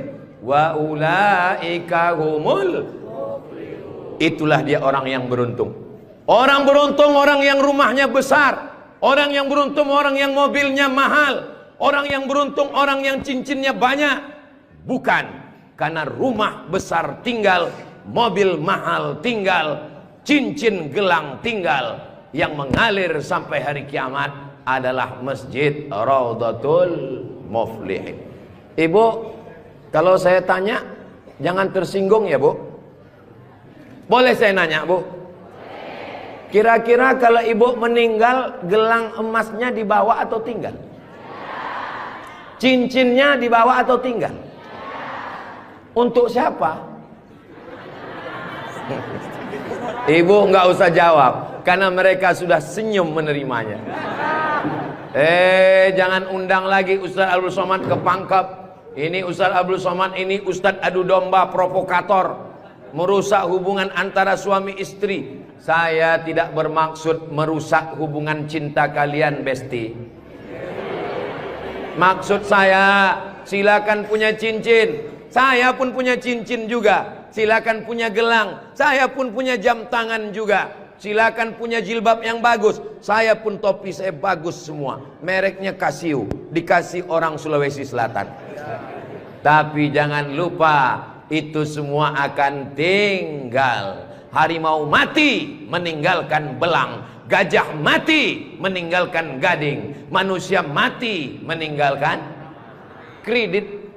wa ulaika humul. Itulah dia orang yang beruntung. Orang beruntung orang yang rumahnya besar, orang yang beruntung orang yang mobilnya mahal, orang yang beruntung orang yang cincinnya banyak. Bukan karena rumah besar tinggal, mobil mahal tinggal, cincin gelang tinggal. Yang mengalir sampai hari kiamat adalah Masjid Raudhatul Muflihin. Ibu, kalau saya tanya jangan tersinggung ya Bu. Boleh saya nanya Bu? Kira-kira kalau ibu meninggal, gelang emasnya dibawa atau tinggal? Cincinnya dibawa atau tinggal? Untuk siapa? Ibu nggak usah jawab, karena mereka sudah senyum menerimanya. Jangan undang lagi Ustaz Abdul Somad ke Pangkep. Ini Ustaz Abdul Somad ini Ustaz adu domba provokator, merusak hubungan antara suami istri. Saya tidak bermaksud merusak hubungan cinta kalian, Besti. Maksud saya, silakan punya cincin. Saya pun punya cincin juga. Silakan punya gelang. Saya pun punya jam tangan juga. Silakan punya jilbab yang bagus. Saya pun topi saya bagus semua. Mereknya Casio, dikasih orang Sulawesi Selatan. Tapi jangan lupa, itu semua akan tinggal. Harimau mati meninggalkan belang, gajah mati meninggalkan gading, manusia mati meninggalkan kredit.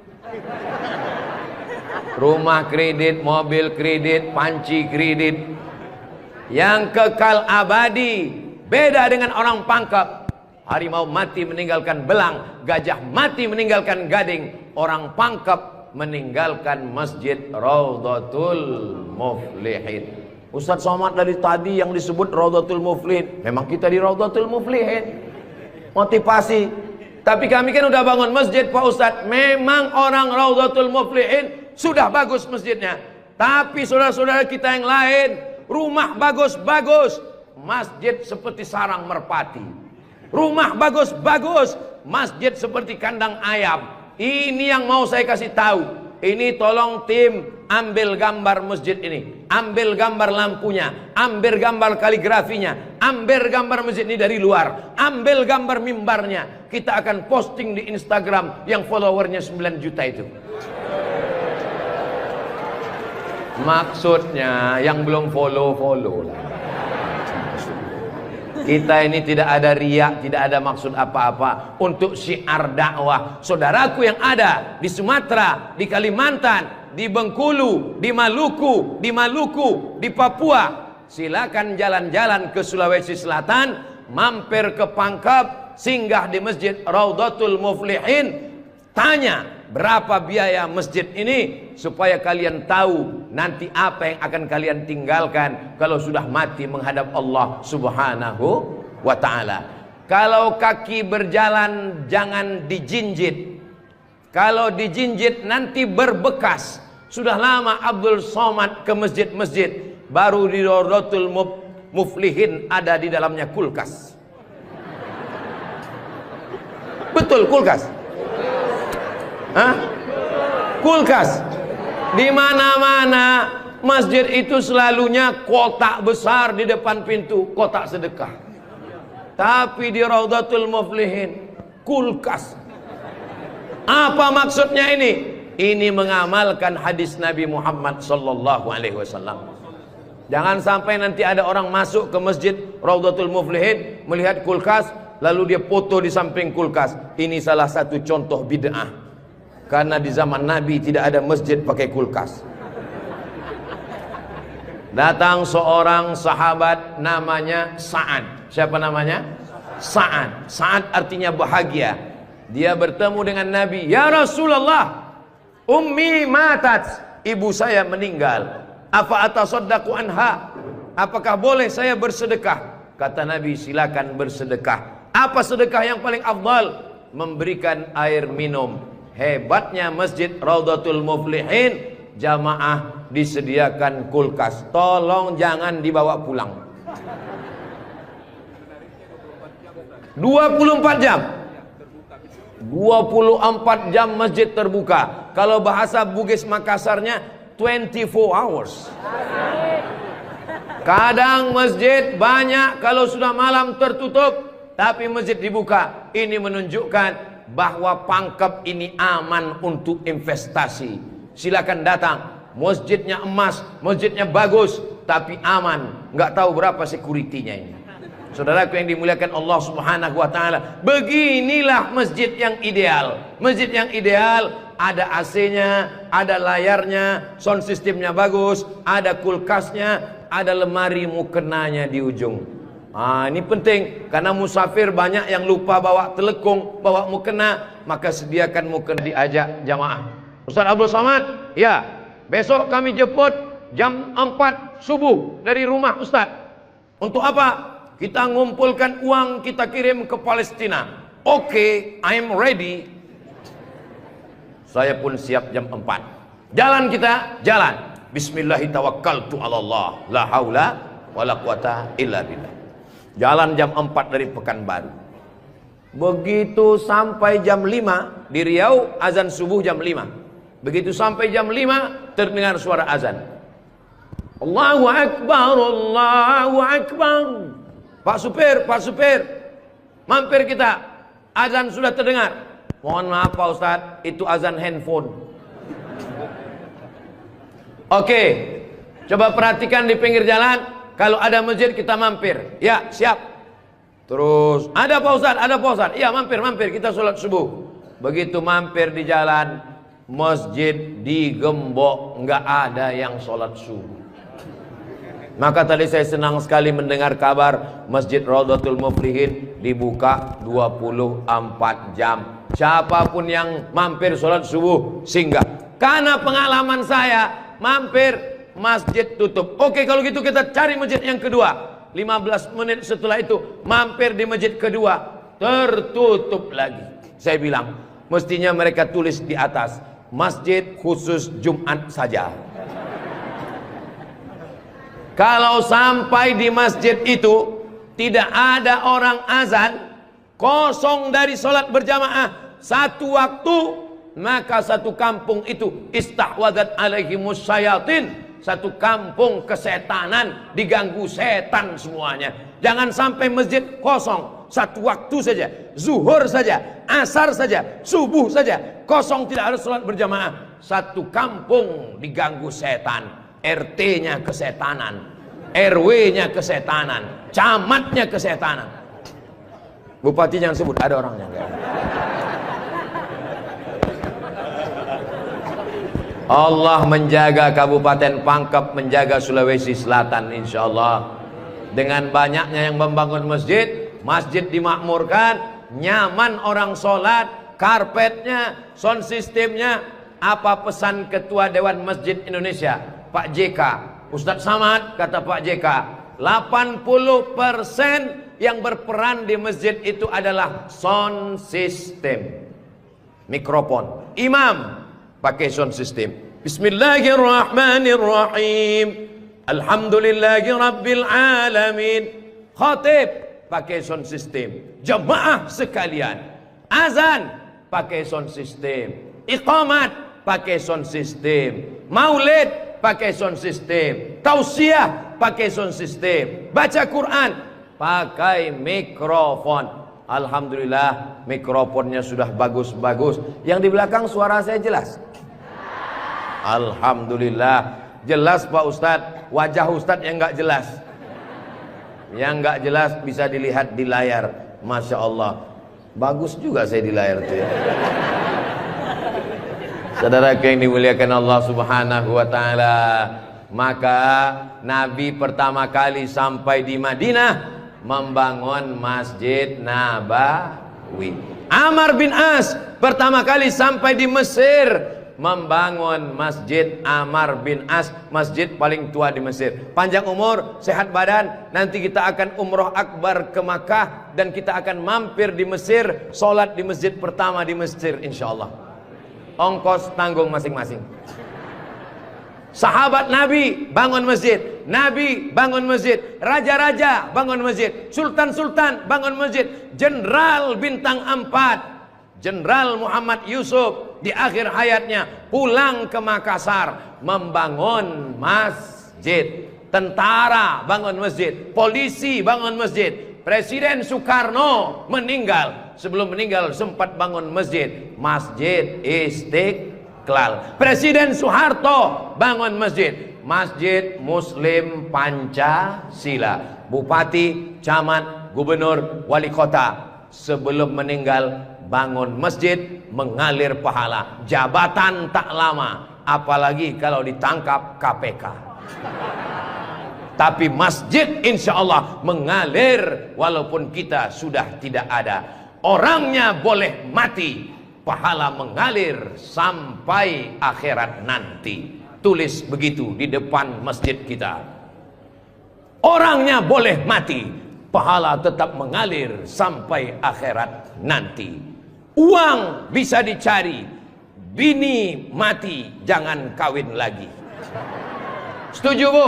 Rumah kredit, mobil kredit, panci kredit. Yang kekal abadi beda dengan orang Pangkep. Harimau mati meninggalkan belang, gajah mati meninggalkan gading, orang Pangkep meninggalkan Masjid Raudhatul Muflihin. Ustaz Somad dari tadi yang disebut Raudhatul Muflihin, memang kita di Raudhatul Muflihin. Motivasi. Tapi kami kan udah bangun masjid Pak Ustadz. Memang orang Raudhatul Muflihin sudah bagus masjidnya. Tapi saudara-saudara kita yang lain, rumah bagus-bagus, masjid seperti sarang merpati. Rumah bagus-bagus, masjid seperti kandang ayam. Ini yang mau saya kasih tahu. Ini tolong tim ambil gambar masjid ini, ambil gambar lampunya, ambil gambar kaligrafinya, ambil gambar masjid ini dari luar, ambil gambar mimbarnya. Kita akan posting di Instagram yang followernya 9 juta itu. Maksudnya yang belum follow lah. Kita ini tidak ada riak, tidak ada maksud apa-apa. Untuk syiar dakwah saudaraku yang ada di Sumatera, di Kalimantan, di Bengkulu, di Maluku, di Papua, silakan jalan-jalan ke Sulawesi Selatan, mampir ke Pangkep, singgah di Masjid Raudhatul Muflihin, tanya berapa biaya masjid ini, supaya kalian tahu nanti apa yang akan kalian tinggalkan kalau sudah mati menghadap Allah Subhanahu wa ta'ala. Kalau kaki berjalan jangan dijinjit. Kalau dijinjit nanti berbekas. Sudah lama Abdul Somad ke masjid-masjid, baru di Rawdatul Muflihin ada di dalamnya kulkas. Betul, kulkas. Hah? Kulkas. Di mana-mana masjid itu selalunya kotak besar di depan pintu, kotak sedekah. Tapi di Rawdatul Muflihin kulkas. Apa maksudnya ini? Ini mengamalkan hadis Nabi Muhammad sallallahu alaihi wasallam. Jangan sampai nanti ada orang masuk ke masjid Rawdatul Muflihin melihat kulkas, lalu dia foto di samping kulkas. Ini salah satu contoh bid'ah. Karena di zaman Nabi tidak ada masjid pakai kulkas. Datang seorang sahabat namanya Sa'ad. Siapa namanya? Sa'ad. Sa'ad artinya bahagia. Dia bertemu dengan Nabi. Ya Rasulullah, ummi matat, ibu saya meninggal. Apa atasaddaqu anha? Apakah boleh saya bersedekah? Kata Nabi, silakan bersedekah. Apa sedekah yang paling afdal? Memberikan air minum. Hebatnya masjid Rawdatul Muflihin, jamaah disediakan kulkas. Tolong jangan dibawa pulang. 24 jam. 24 jam masjid terbuka. Kalau bahasa Bugis Makassarnya 24 hours. Kadang masjid banyak, kalau sudah malam tertutup, tapi masjid dibuka. Ini menunjukkan bahwa Pangkep ini aman untuk investasi. Silakan datang. Masjidnya emas, masjidnya bagus, tapi aman. Nggak tahu berapa security-nya ini. Saudaraku yang dimuliakan Allah Subhanahu wa taala, beginilah masjid yang ideal. Masjid yang ideal ada AC-nya, ada layarnya, sound systemnya bagus, ada kulkasnya, ada lemari mukenanya di ujung. Ini penting karena musafir banyak yang lupa bawa telekung, bawa mukena, maka sediakan mukena. Diajak jamaah. Ustaz Abdul Somad, ya, besok kami jemput jam 4 subuh dari rumah Ustaz. Untuk apa? Kita ngumpulkan uang, kita kirim ke Palestina. Oke, I'm ready. Saya pun siap jam 4. Jalan kita, jalan. Bismillahirrahmanirrahim. La haula wala quwata illa billah. Jalan jam 4 dari Pekanbaru. Begitu sampai jam 5 di Riau, azan subuh jam 5. Begitu sampai jam 5 terdengar suara azan. Allahu Akbar, Allahu Akbar. Pak supir, mampir kita. Azan sudah terdengar. Mohon maaf Pak Ustadz, itu azan handphone. Oke, coba perhatikan di pinggir jalan. Kalau ada masjid kita mampir. Ya, siap. Terus, ada Pak Ustadz, ada Pak Ustadz. Iya, mampir, kita sholat subuh. Begitu mampir di jalan, masjid digembok, nggak ada yang sholat subuh. Maka tadi saya senang sekali mendengar kabar Masjid Rawdatul Muflihin dibuka 24 jam. Siapapun yang mampir sholat subuh singgah. Karena pengalaman saya, mampir masjid tutup. Oke, kalau gitu kita cari masjid yang kedua. 15 menit setelah itu mampir di masjid kedua, tertutup lagi. Saya bilang, mestinya mereka tulis di atas, masjid khusus Jumat saja. Kalau sampai di masjid itu tidak ada orang azan, kosong dari sholat berjamaah satu waktu, maka satu kampung itu istahwadat alaihimus syayatin, satu kampung kesetanan, diganggu setan semuanya. Jangan sampai masjid kosong satu waktu saja, zuhur saja, asar saja, subuh saja, kosong tidak ada sholat berjamaah. Satu kampung diganggu setan. RT-nya kesetanan, RW-nya kesetanan, camatnya kesetanan. Bupati jangan sebut, ada orangnya enggak. Allah menjaga Kabupaten Pangkep, menjaga Sulawesi Selatan insyaallah. Dengan banyaknya yang membangun masjid, masjid dimakmurkan, nyaman orang sholat, karpetnya, sound systemnya. Apa pesan Ketua Dewan Masjid Indonesia, Pak JK? Ustadz Samad, kata Pak JK, 80% yang berperan di masjid itu adalah sound system, mikrofon. Imam pakai sound system, Bismillahirrahmanirrahim. Alhamdulillahi rabbil alamin. Khatib pakai sound system. Jamaah sekalian, azan pakai sound system. Iqamat pakai sound system. Maulid pakai sound system. Tausiah pakai sound system. Baca Quran pakai mikrofon. Alhamdulillah mikrofonnya sudah bagus-bagus. Yang di belakang suara saya jelas? Alhamdulillah jelas Pak Ustadz. Wajah Ustadz yang nggak jelas. Yang nggak jelas bisa dilihat di layar. Masya Allah, bagus juga saya di layar tuh ya. Saudara yang dimuliakan Allah Subhanahu wa Ta'ala, maka Nabi pertama kali sampai di Madinah membangun Masjid Nabawi. Amr bin As pertama kali sampai di Mesir membangun Masjid Amr bin As, masjid paling tua di Mesir. Panjang umur, sehat badan, nanti kita akan umroh akbar ke Makkah dan kita akan mampir di Mesir, sholat di masjid pertama di Mesir insyaallah. Ongkos tanggung masing-masing. Sahabat Nabi bangun masjid, Nabi bangun masjid, raja-raja bangun masjid, sultan-sultan bangun masjid, jenderal bintang 4, Jenderal Muhammad Yusuf di akhir hayatnya pulang ke Makassar membangun masjid. Tentara bangun masjid, polisi bangun masjid. Presiden Soekarno meninggal, sebelum meninggal sempat bangun masjid, Masjid Istiqlal. Presiden Soeharto bangun masjid, Masjid Muslim Pancasila. Bupati, camat, gubernur, wali kota sebelum meninggal bangun masjid, mengalir pahala. Jabatan tak lama, apalagi kalau ditangkap KPK. Tapi masjid insya Allah mengalir walaupun kita sudah tidak ada. Orangnya boleh mati, pahala mengalir sampai akhirat nanti. Tulis begitu di depan masjid kita. Orangnya boleh mati, pahala tetap mengalir sampai akhirat nanti. Uang bisa dicari, bini mati jangan kawin lagi. Setuju Bu?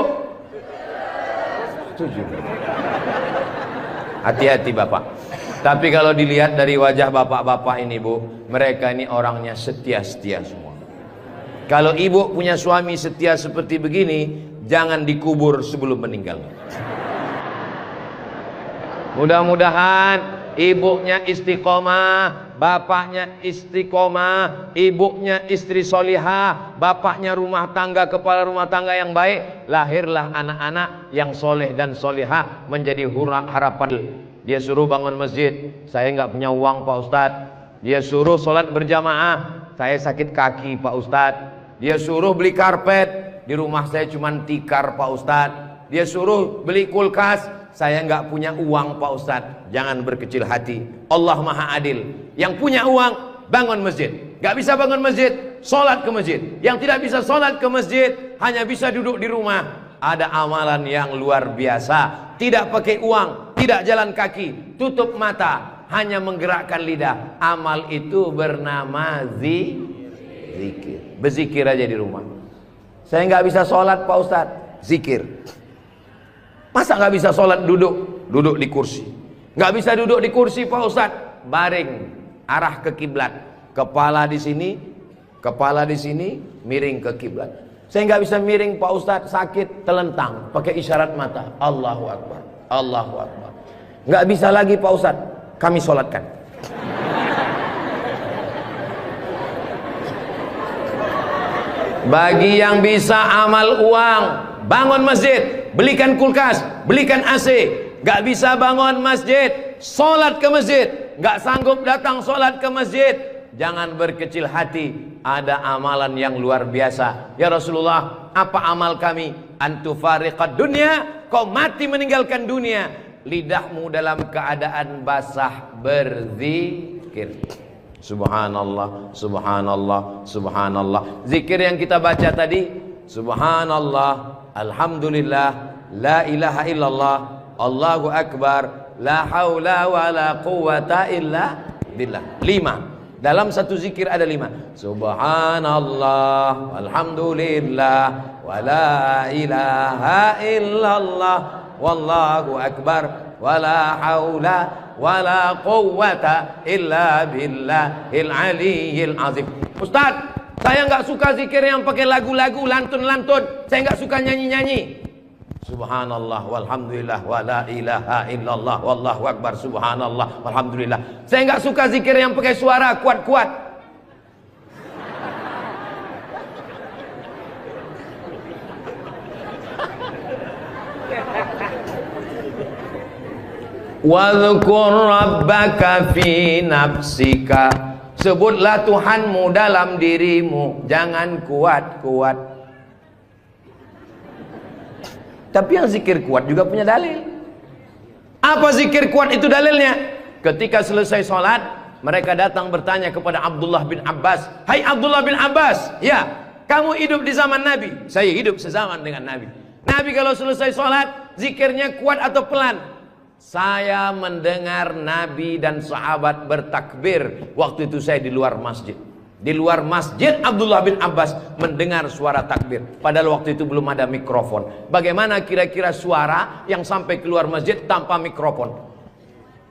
Setuju. Hati-hati Bapak. Tapi kalau dilihat dari wajah bapak-bapak ini Bu, mereka ini orangnya setia-setia semua. Kalau ibu punya suami setia seperti begini, jangan dikubur sebelum meninggal. Mudah-mudahan ibunya istiqomah, bapaknya istiqomah, ibunya istri solihah, bapaknya rumah tangga, kepala rumah tangga yang baik. Lahirlah anak-anak yang soleh dan solihah menjadi harapan. Dia suruh bangun masjid, saya nggak punya uang Pak Ustadz. Dia suruh sholat berjamaah, saya sakit kaki Pak Ustadz. Dia suruh beli karpet, di rumah saya cuma tikar Pak Ustadz. Dia suruh beli kulkas, saya nggak punya uang Pak Ustadz. Jangan berkecil hati, Allah Maha Adil. Yang punya uang bangun masjid, nggak bisa bangun masjid, sholat ke masjid. Yang tidak bisa sholat ke masjid, hanya bisa duduk di rumah. Ada amalan yang luar biasa, tidak pakai uang, tidak jalan kaki, tutup mata, hanya menggerakkan lidah. Amal itu bernama zikir. Berzikir aja di rumah. Saya nggak bisa sholat Pak Ustadz, zikir. Masa nggak bisa sholat duduk? Duduk di kursi. Nggak bisa duduk di kursi Pak Ustadz, baring, arah ke kiblat. Kepala di sini, miring ke kiblat. Saya nggak bisa miring Pak Ustadz, sakit, telentang, pakai isyarat mata. Allahu Akbar, Allahu Akbar. Nggak bisa lagi Pak Ustadz, kami sholatkan. Bagi yang bisa amal uang, bangun masjid, belikan kulkas, belikan AC. Nggak bisa bangun masjid, sholat ke masjid. Nggak sanggup datang sholat ke masjid, jangan berkecil hati. Ada amalan yang luar biasa. Ya Rasulullah, apa amal kami? Antufariqad dunya, kau mati meninggalkan dunia, lidahmu dalam keadaan basah berzikir. Subhanallah, subhanallah, subhanallah. Zikir yang kita baca tadi, subhanallah, alhamdulillah, la ilaha illallah, Allahu akbar, la haula wa la quwata illa billah. 5. Dalam satu zikir ada 5. Subhanallah, alhamdulillah, wala ilaha illallah, wallahu akbar, wala haula wala quwwata illa billahil aliyyil azim. Ustaz, saya nggak suka zikir yang pakai lagu-lagu, lantun-lantun. Saya nggak suka nyanyi-nyanyi. Subhanallah walhamdulillah wala ilaha illallah wallahu akbar subhanallah walhamdulillah. Saya nggak suka zikir yang pakai suara kuat-kuat. Wadhkur rabbaka fi nafsika. Sebutlah Tuhanmu dalam dirimu, jangan kuat-kuat. Tapi yang zikir kuat juga punya dalil. Apa zikir kuat itu dalilnya? Ketika selesai sholat, mereka datang bertanya kepada Abdullah bin Abbas. Hai Abdullah bin Abbas, ya, kamu hidup di zaman Nabi. Saya hidup sezaman dengan Nabi. Nabi kalau selesai sholat, zikirnya kuat atau pelan? Saya mendengar Nabi dan sahabat bertakbir. Waktu itu saya di luar masjid. Di luar masjid Abdullah bin Abbas mendengar suara takbir. Padahal waktu itu belum ada mikrofon. Bagaimana kira-kira suara yang sampai keluar masjid tanpa mikrofon?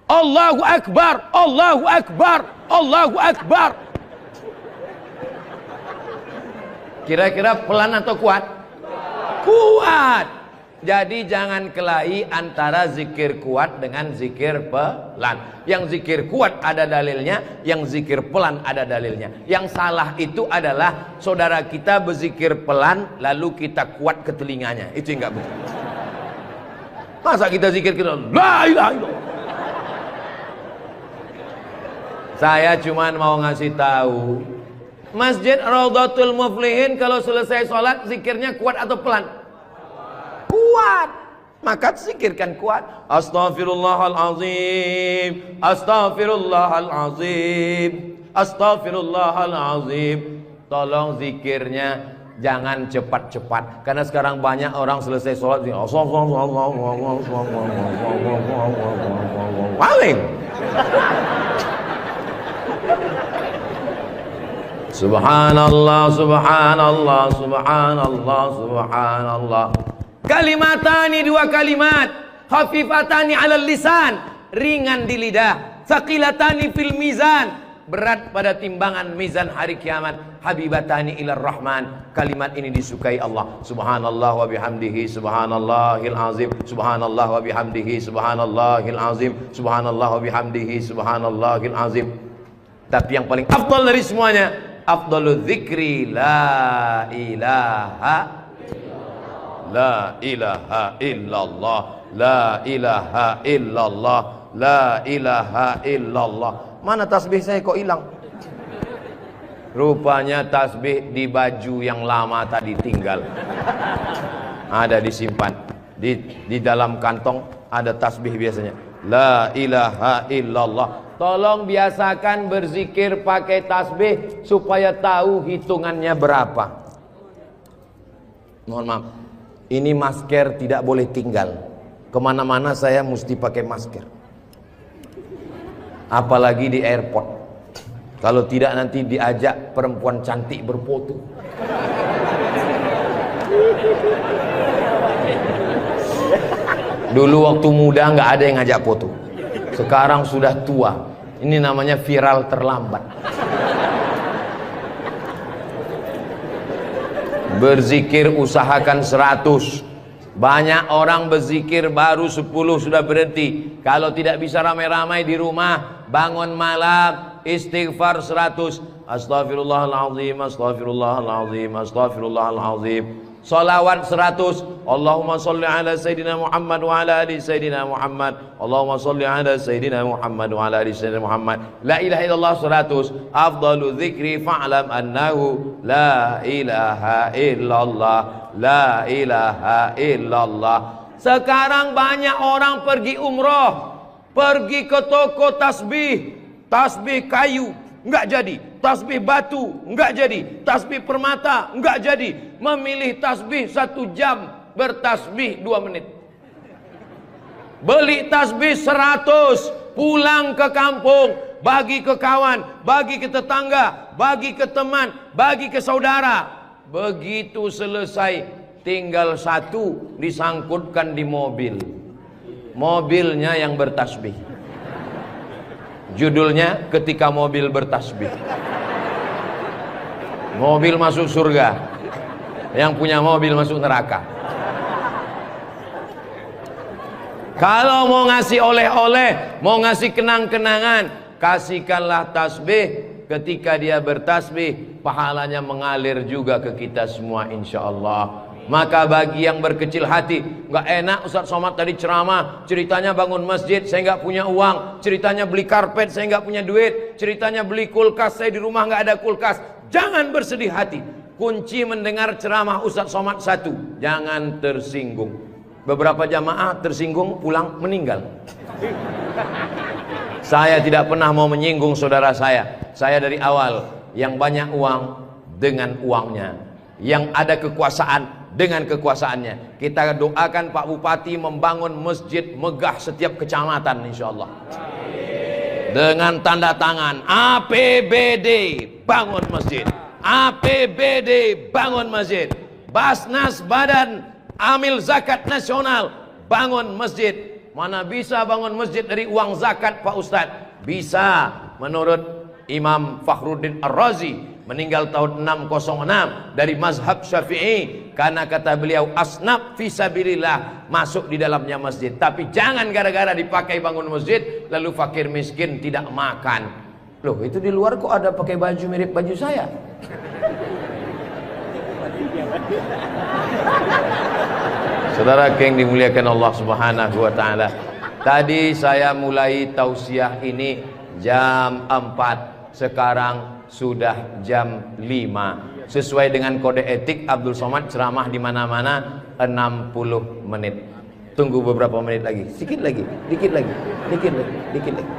Allahu Akbar, Allahu Akbar, Allahu Akbar. Kira-kira pelan atau kuat? Kuat. Jadi jangan kelahi antara zikir kuat dengan zikir pelan. Yang zikir kuat ada dalilnya, yang zikir pelan ada dalilnya. Yang salah itu adalah saudara kita berzikir pelan lalu kita kuat ke telinganya. Itu yang enggak betul. Masa kita zikir kita la ilaha illallah. Saya cuman mau ngasih tahu, Masjid Raudhatul Muflihin kalau selesai sholat zikirnya kuat atau pelan? Kuat. Maka zikirkan kuat. Astaghfirullahalazim, astaghfirullahalazim, astaghfirullahalazim. Tolong zikirnya jangan cepat-cepat. Karena sekarang banyak orang selesai sholat paling Subhanallah, subhanallah, subhanallah, subhanallah. Kalimatani, 2 kalimat, khafifatani 'alal lisan, ringan di lidah, tsaqilatani fil mizan, berat pada timbangan mizan hari kiamat, habibatani ilar rahman. Kalimat ini disukai Allah. Subhanallah wa bihamdihi subhanallahil azim, subhanallah wa bihamdihi subhanallahil azim, subhanallah wa bihamdihi subhanallahil azim. Tapi yang paling afdal dari semuanya, afdalul dzikri la ilaha la ilaha illallah, la ilaha illallah, la ilaha illallah. Mana tasbih saya kok hilang? Rupanya tasbih di baju yang lama tadi tinggal. Ada disimpan di dalam kantong, ada tasbih biasanya. La ilaha illallah. Tolong biasakan berzikir pakai tasbih supaya tahu hitungannya berapa. Mohon maaf, ini masker tidak boleh tinggal. Kemana-mana saya mesti pakai masker. Apalagi di airport. Kalau tidak nanti diajak perempuan cantik berfoto. Dulu waktu muda nggak ada yang ngajak foto. Sekarang sudah tua. Ini namanya viral terlambat. Berzikir usahakan 100. Banyak orang berzikir baru 10 sudah berhenti. Kalau tidak bisa ramai-ramai di rumah, bangun malam istighfar 100. Astaghfirullahalazim, astaghfirullahalazim, astaghfirullahalazim. Salawat 100. Allahumma sholli ala Sayyidina Muhammad wa ala ali Sayyidina Muhammad. Allahumma sholli ala Sayyidina Muhammad wa ala ali Sayyidina Muhammad. La ilaha illallah 100. Afdalu dzikri fa'lam annahu la ilaha illallah, la ilaha illallah. Sekarang banyak orang pergi umroh, pergi ke toko tasbih, tasbih kayu enggak jadi, tasbih batu enggak jadi, tasbih permata enggak jadi. Memilih tasbih 1 jam, bertasbih 2 menit. Beli tasbih 100, pulang ke kampung bagi ke kawan, bagi ke tetangga, bagi ke teman, bagi ke saudara. Begitu selesai, tinggal satu disangkutkan di mobil. Mobilnya yang bertasbih. Judulnya ketika mobil bertasbih. Mobil masuk surga, yang punya mobil masuk neraka. Kalau mau ngasih oleh-oleh, mau ngasih kenang-kenangan, kasihkanlah tasbih. Ketika dia bertasbih, pahalanya mengalir juga ke kita semua insyaallah. Maka bagi yang berkecil hati, nggak enak Ustaz Somad tadi ceramah, ceritanya bangun masjid, saya nggak punya uang, ceritanya beli karpet, saya nggak punya duit, ceritanya beli kulkas, saya di rumah nggak ada kulkas. Jangan bersedih hati. Kunci mendengar ceramah Ustaz Somad satu, jangan tersinggung. Beberapa jamaah tersinggung, pulang meninggal. Saya tidak pernah mau menyinggung saudara saya. Saya dari awal, yang banyak uang dengan uangnya, yang ada kekuasaan dengan kekuasaannya. Kita doakan Pak Bupati membangun masjid megah setiap kecamatan insyaallah. Dengan tanda tangan APBD bangun masjid, APBD bangun masjid, Basnas Badan Amil Zakat Nasional bangun masjid. Mana bisa bangun masjid dari uang zakat Pak Ustadz? Bisa. Menurut Imam Fakhruddin Ar-Razi, meninggal tahun 606, dari mazhab Syafi'i, karena kata beliau asnaf fisabilillah, masuk di dalamnya masjid. Tapi jangan gara-gara dipakai bangun masjid lalu fakir miskin tidak makan. Loh, itu di luar kok ada pakai baju mirip baju saya? Saudara yang dimuliakan Allah Subhanahu wa taala. Tadi saya mulai tausiah ini jam 4. Sekarang sudah jam 5. Sesuai dengan kode etik Abdul Somad ceramah di mana-mana 60 menit. Tunggu beberapa menit lagi. Sedikit lagi, dikit lagi, dikit lagi, dikit lagi.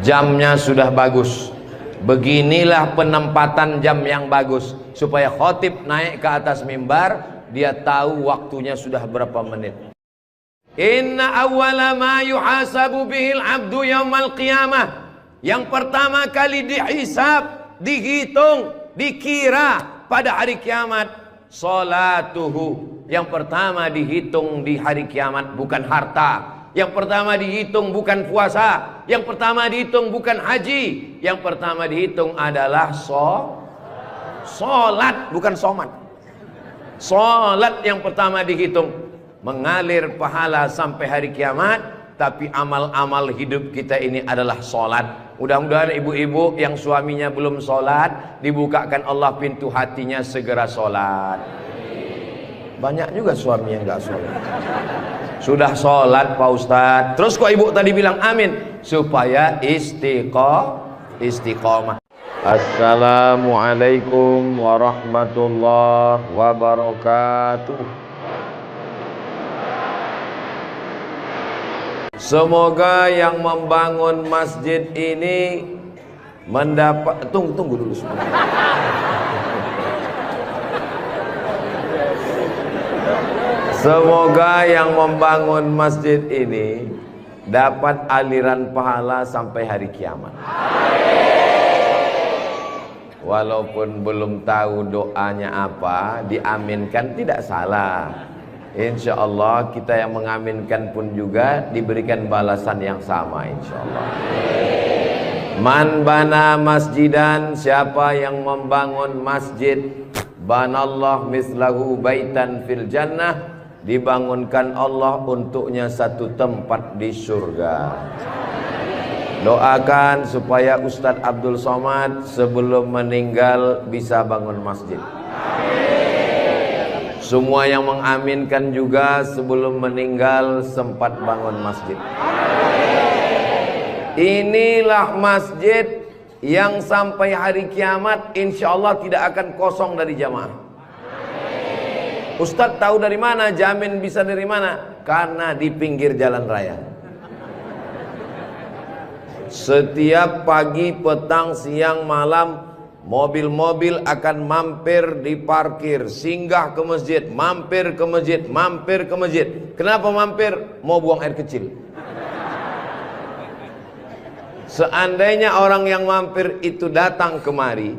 Jamnya sudah bagus. Beginilah penempatan jam yang bagus, supaya khotib naik ke atas mimbar, dia tahu waktunya sudah berapa menit. Inna awwala ma yuhasabu bihil abdu yaumal qiyamah. Yang pertama kali dihisab, dihitung, dikira pada hari kiamat, salatuhu. Yang pertama dihitung di hari kiamat bukan harta. Yang pertama dihitung bukan puasa. Yang pertama dihitung bukan haji. Yang pertama dihitung adalah solat, bukan somat. Solat yang pertama dihitung. Mengalir pahala sampai hari kiamat. Tapi amal-amal hidup kita ini adalah solat. Mudah-mudahan ibu-ibu yang suaminya belum solat, dibukakan Allah pintu hatinya segera solat. Banyak juga suami yang gak solat. Sudah sholat Pak Ustadz, terus kok ibu tadi bilang amin? Supaya istiqomah. Assalamualaikum warahmatullahi wabarakatuh. Semoga yang membangun masjid ini mendapat, tunggu dulu sebentar. Semoga yang membangun masjid ini dapat aliran pahala sampai hari kiamat. Walaupun belum tahu doanya apa, diaminkan tidak salah. Insya Allah kita yang mengaminkan pun juga diberikan balasan yang sama insya Allah. Man bana masjidan, siapa yang membangun masjid, banallah mislahu baitan fil jannah, dibangunkan Allah untuknya satu tempat di surga. Doakan supaya Ustadz Abdul Somad sebelum meninggal bisa bangun masjid. Semua yang mengaminkan juga sebelum meninggal sempat bangun masjid. Inilah masjid yang sampai hari kiamat insya Allah tidak akan kosong dari jamaah. Ustadz tahu dari mana? Jamin bisa dari mana? Karena di pinggir jalan raya. Setiap pagi, petang, siang, malam, mobil-mobil akan mampir di parkir, singgah ke masjid, mampir ke masjid, mampir ke masjid. Kenapa mampir? Mau buang air kecil. Seandainya orang yang mampir itu datang kemari,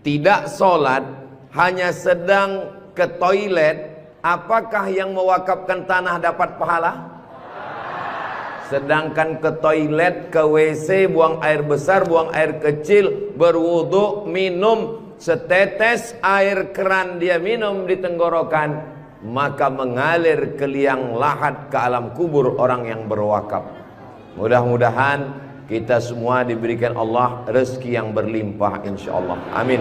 tidak sholat, hanya sedang ke toilet, apakah yang mewakafkan tanah dapat pahala? Sedangkan ke toilet, ke WC, buang air besar, buang air kecil, berwudu, minum setetes air keran dia minum di tenggorokan, maka mengalir ke liang lahat ke alam kubur orang yang berwakaf. Mudah-mudahan kita semua diberikan Allah rezeki yang berlimpah insyaallah. Amin.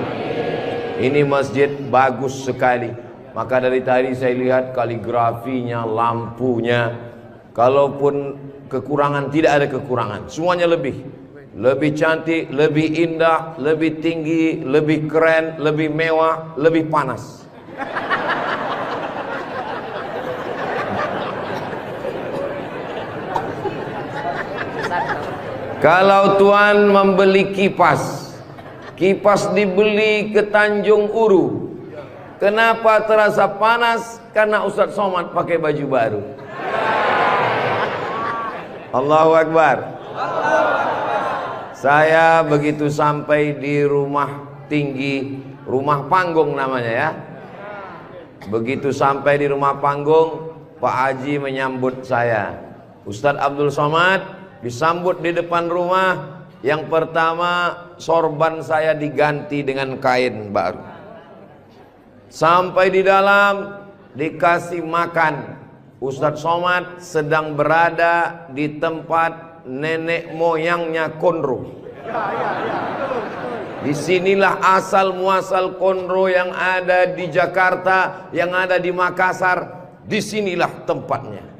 Ini masjid bagus sekali. Maka dari tadi saya lihat kaligrafinya, lampunya. Kalaupun kekurangan, tidak ada kekurangan. Semuanya lebih cantik, lebih indah, lebih tinggi, lebih keren, lebih mewah, lebih panas. Kalau Tuan membeli kipas, kipas dibeli ke Tanjung Uru, kenapa terasa panas? Karena Ustadz Somad pakai baju baru. Allahu Akbar. Saya begitu sampai di rumah tinggi, rumah panggung namanya ya. Begitu sampai di rumah panggung, Pak Haji menyambut saya. Ustadz Abdul Somad disambut di depan rumah. Yang pertama, sorban saya diganti dengan kain baru. Sampai di dalam dikasih makan. Ustadz Somad sedang berada di tempat nenek moyangnya Konro. Disinilah asal muasal Konro yang ada di Jakarta, yang ada di Makassar. Disinilah tempatnya.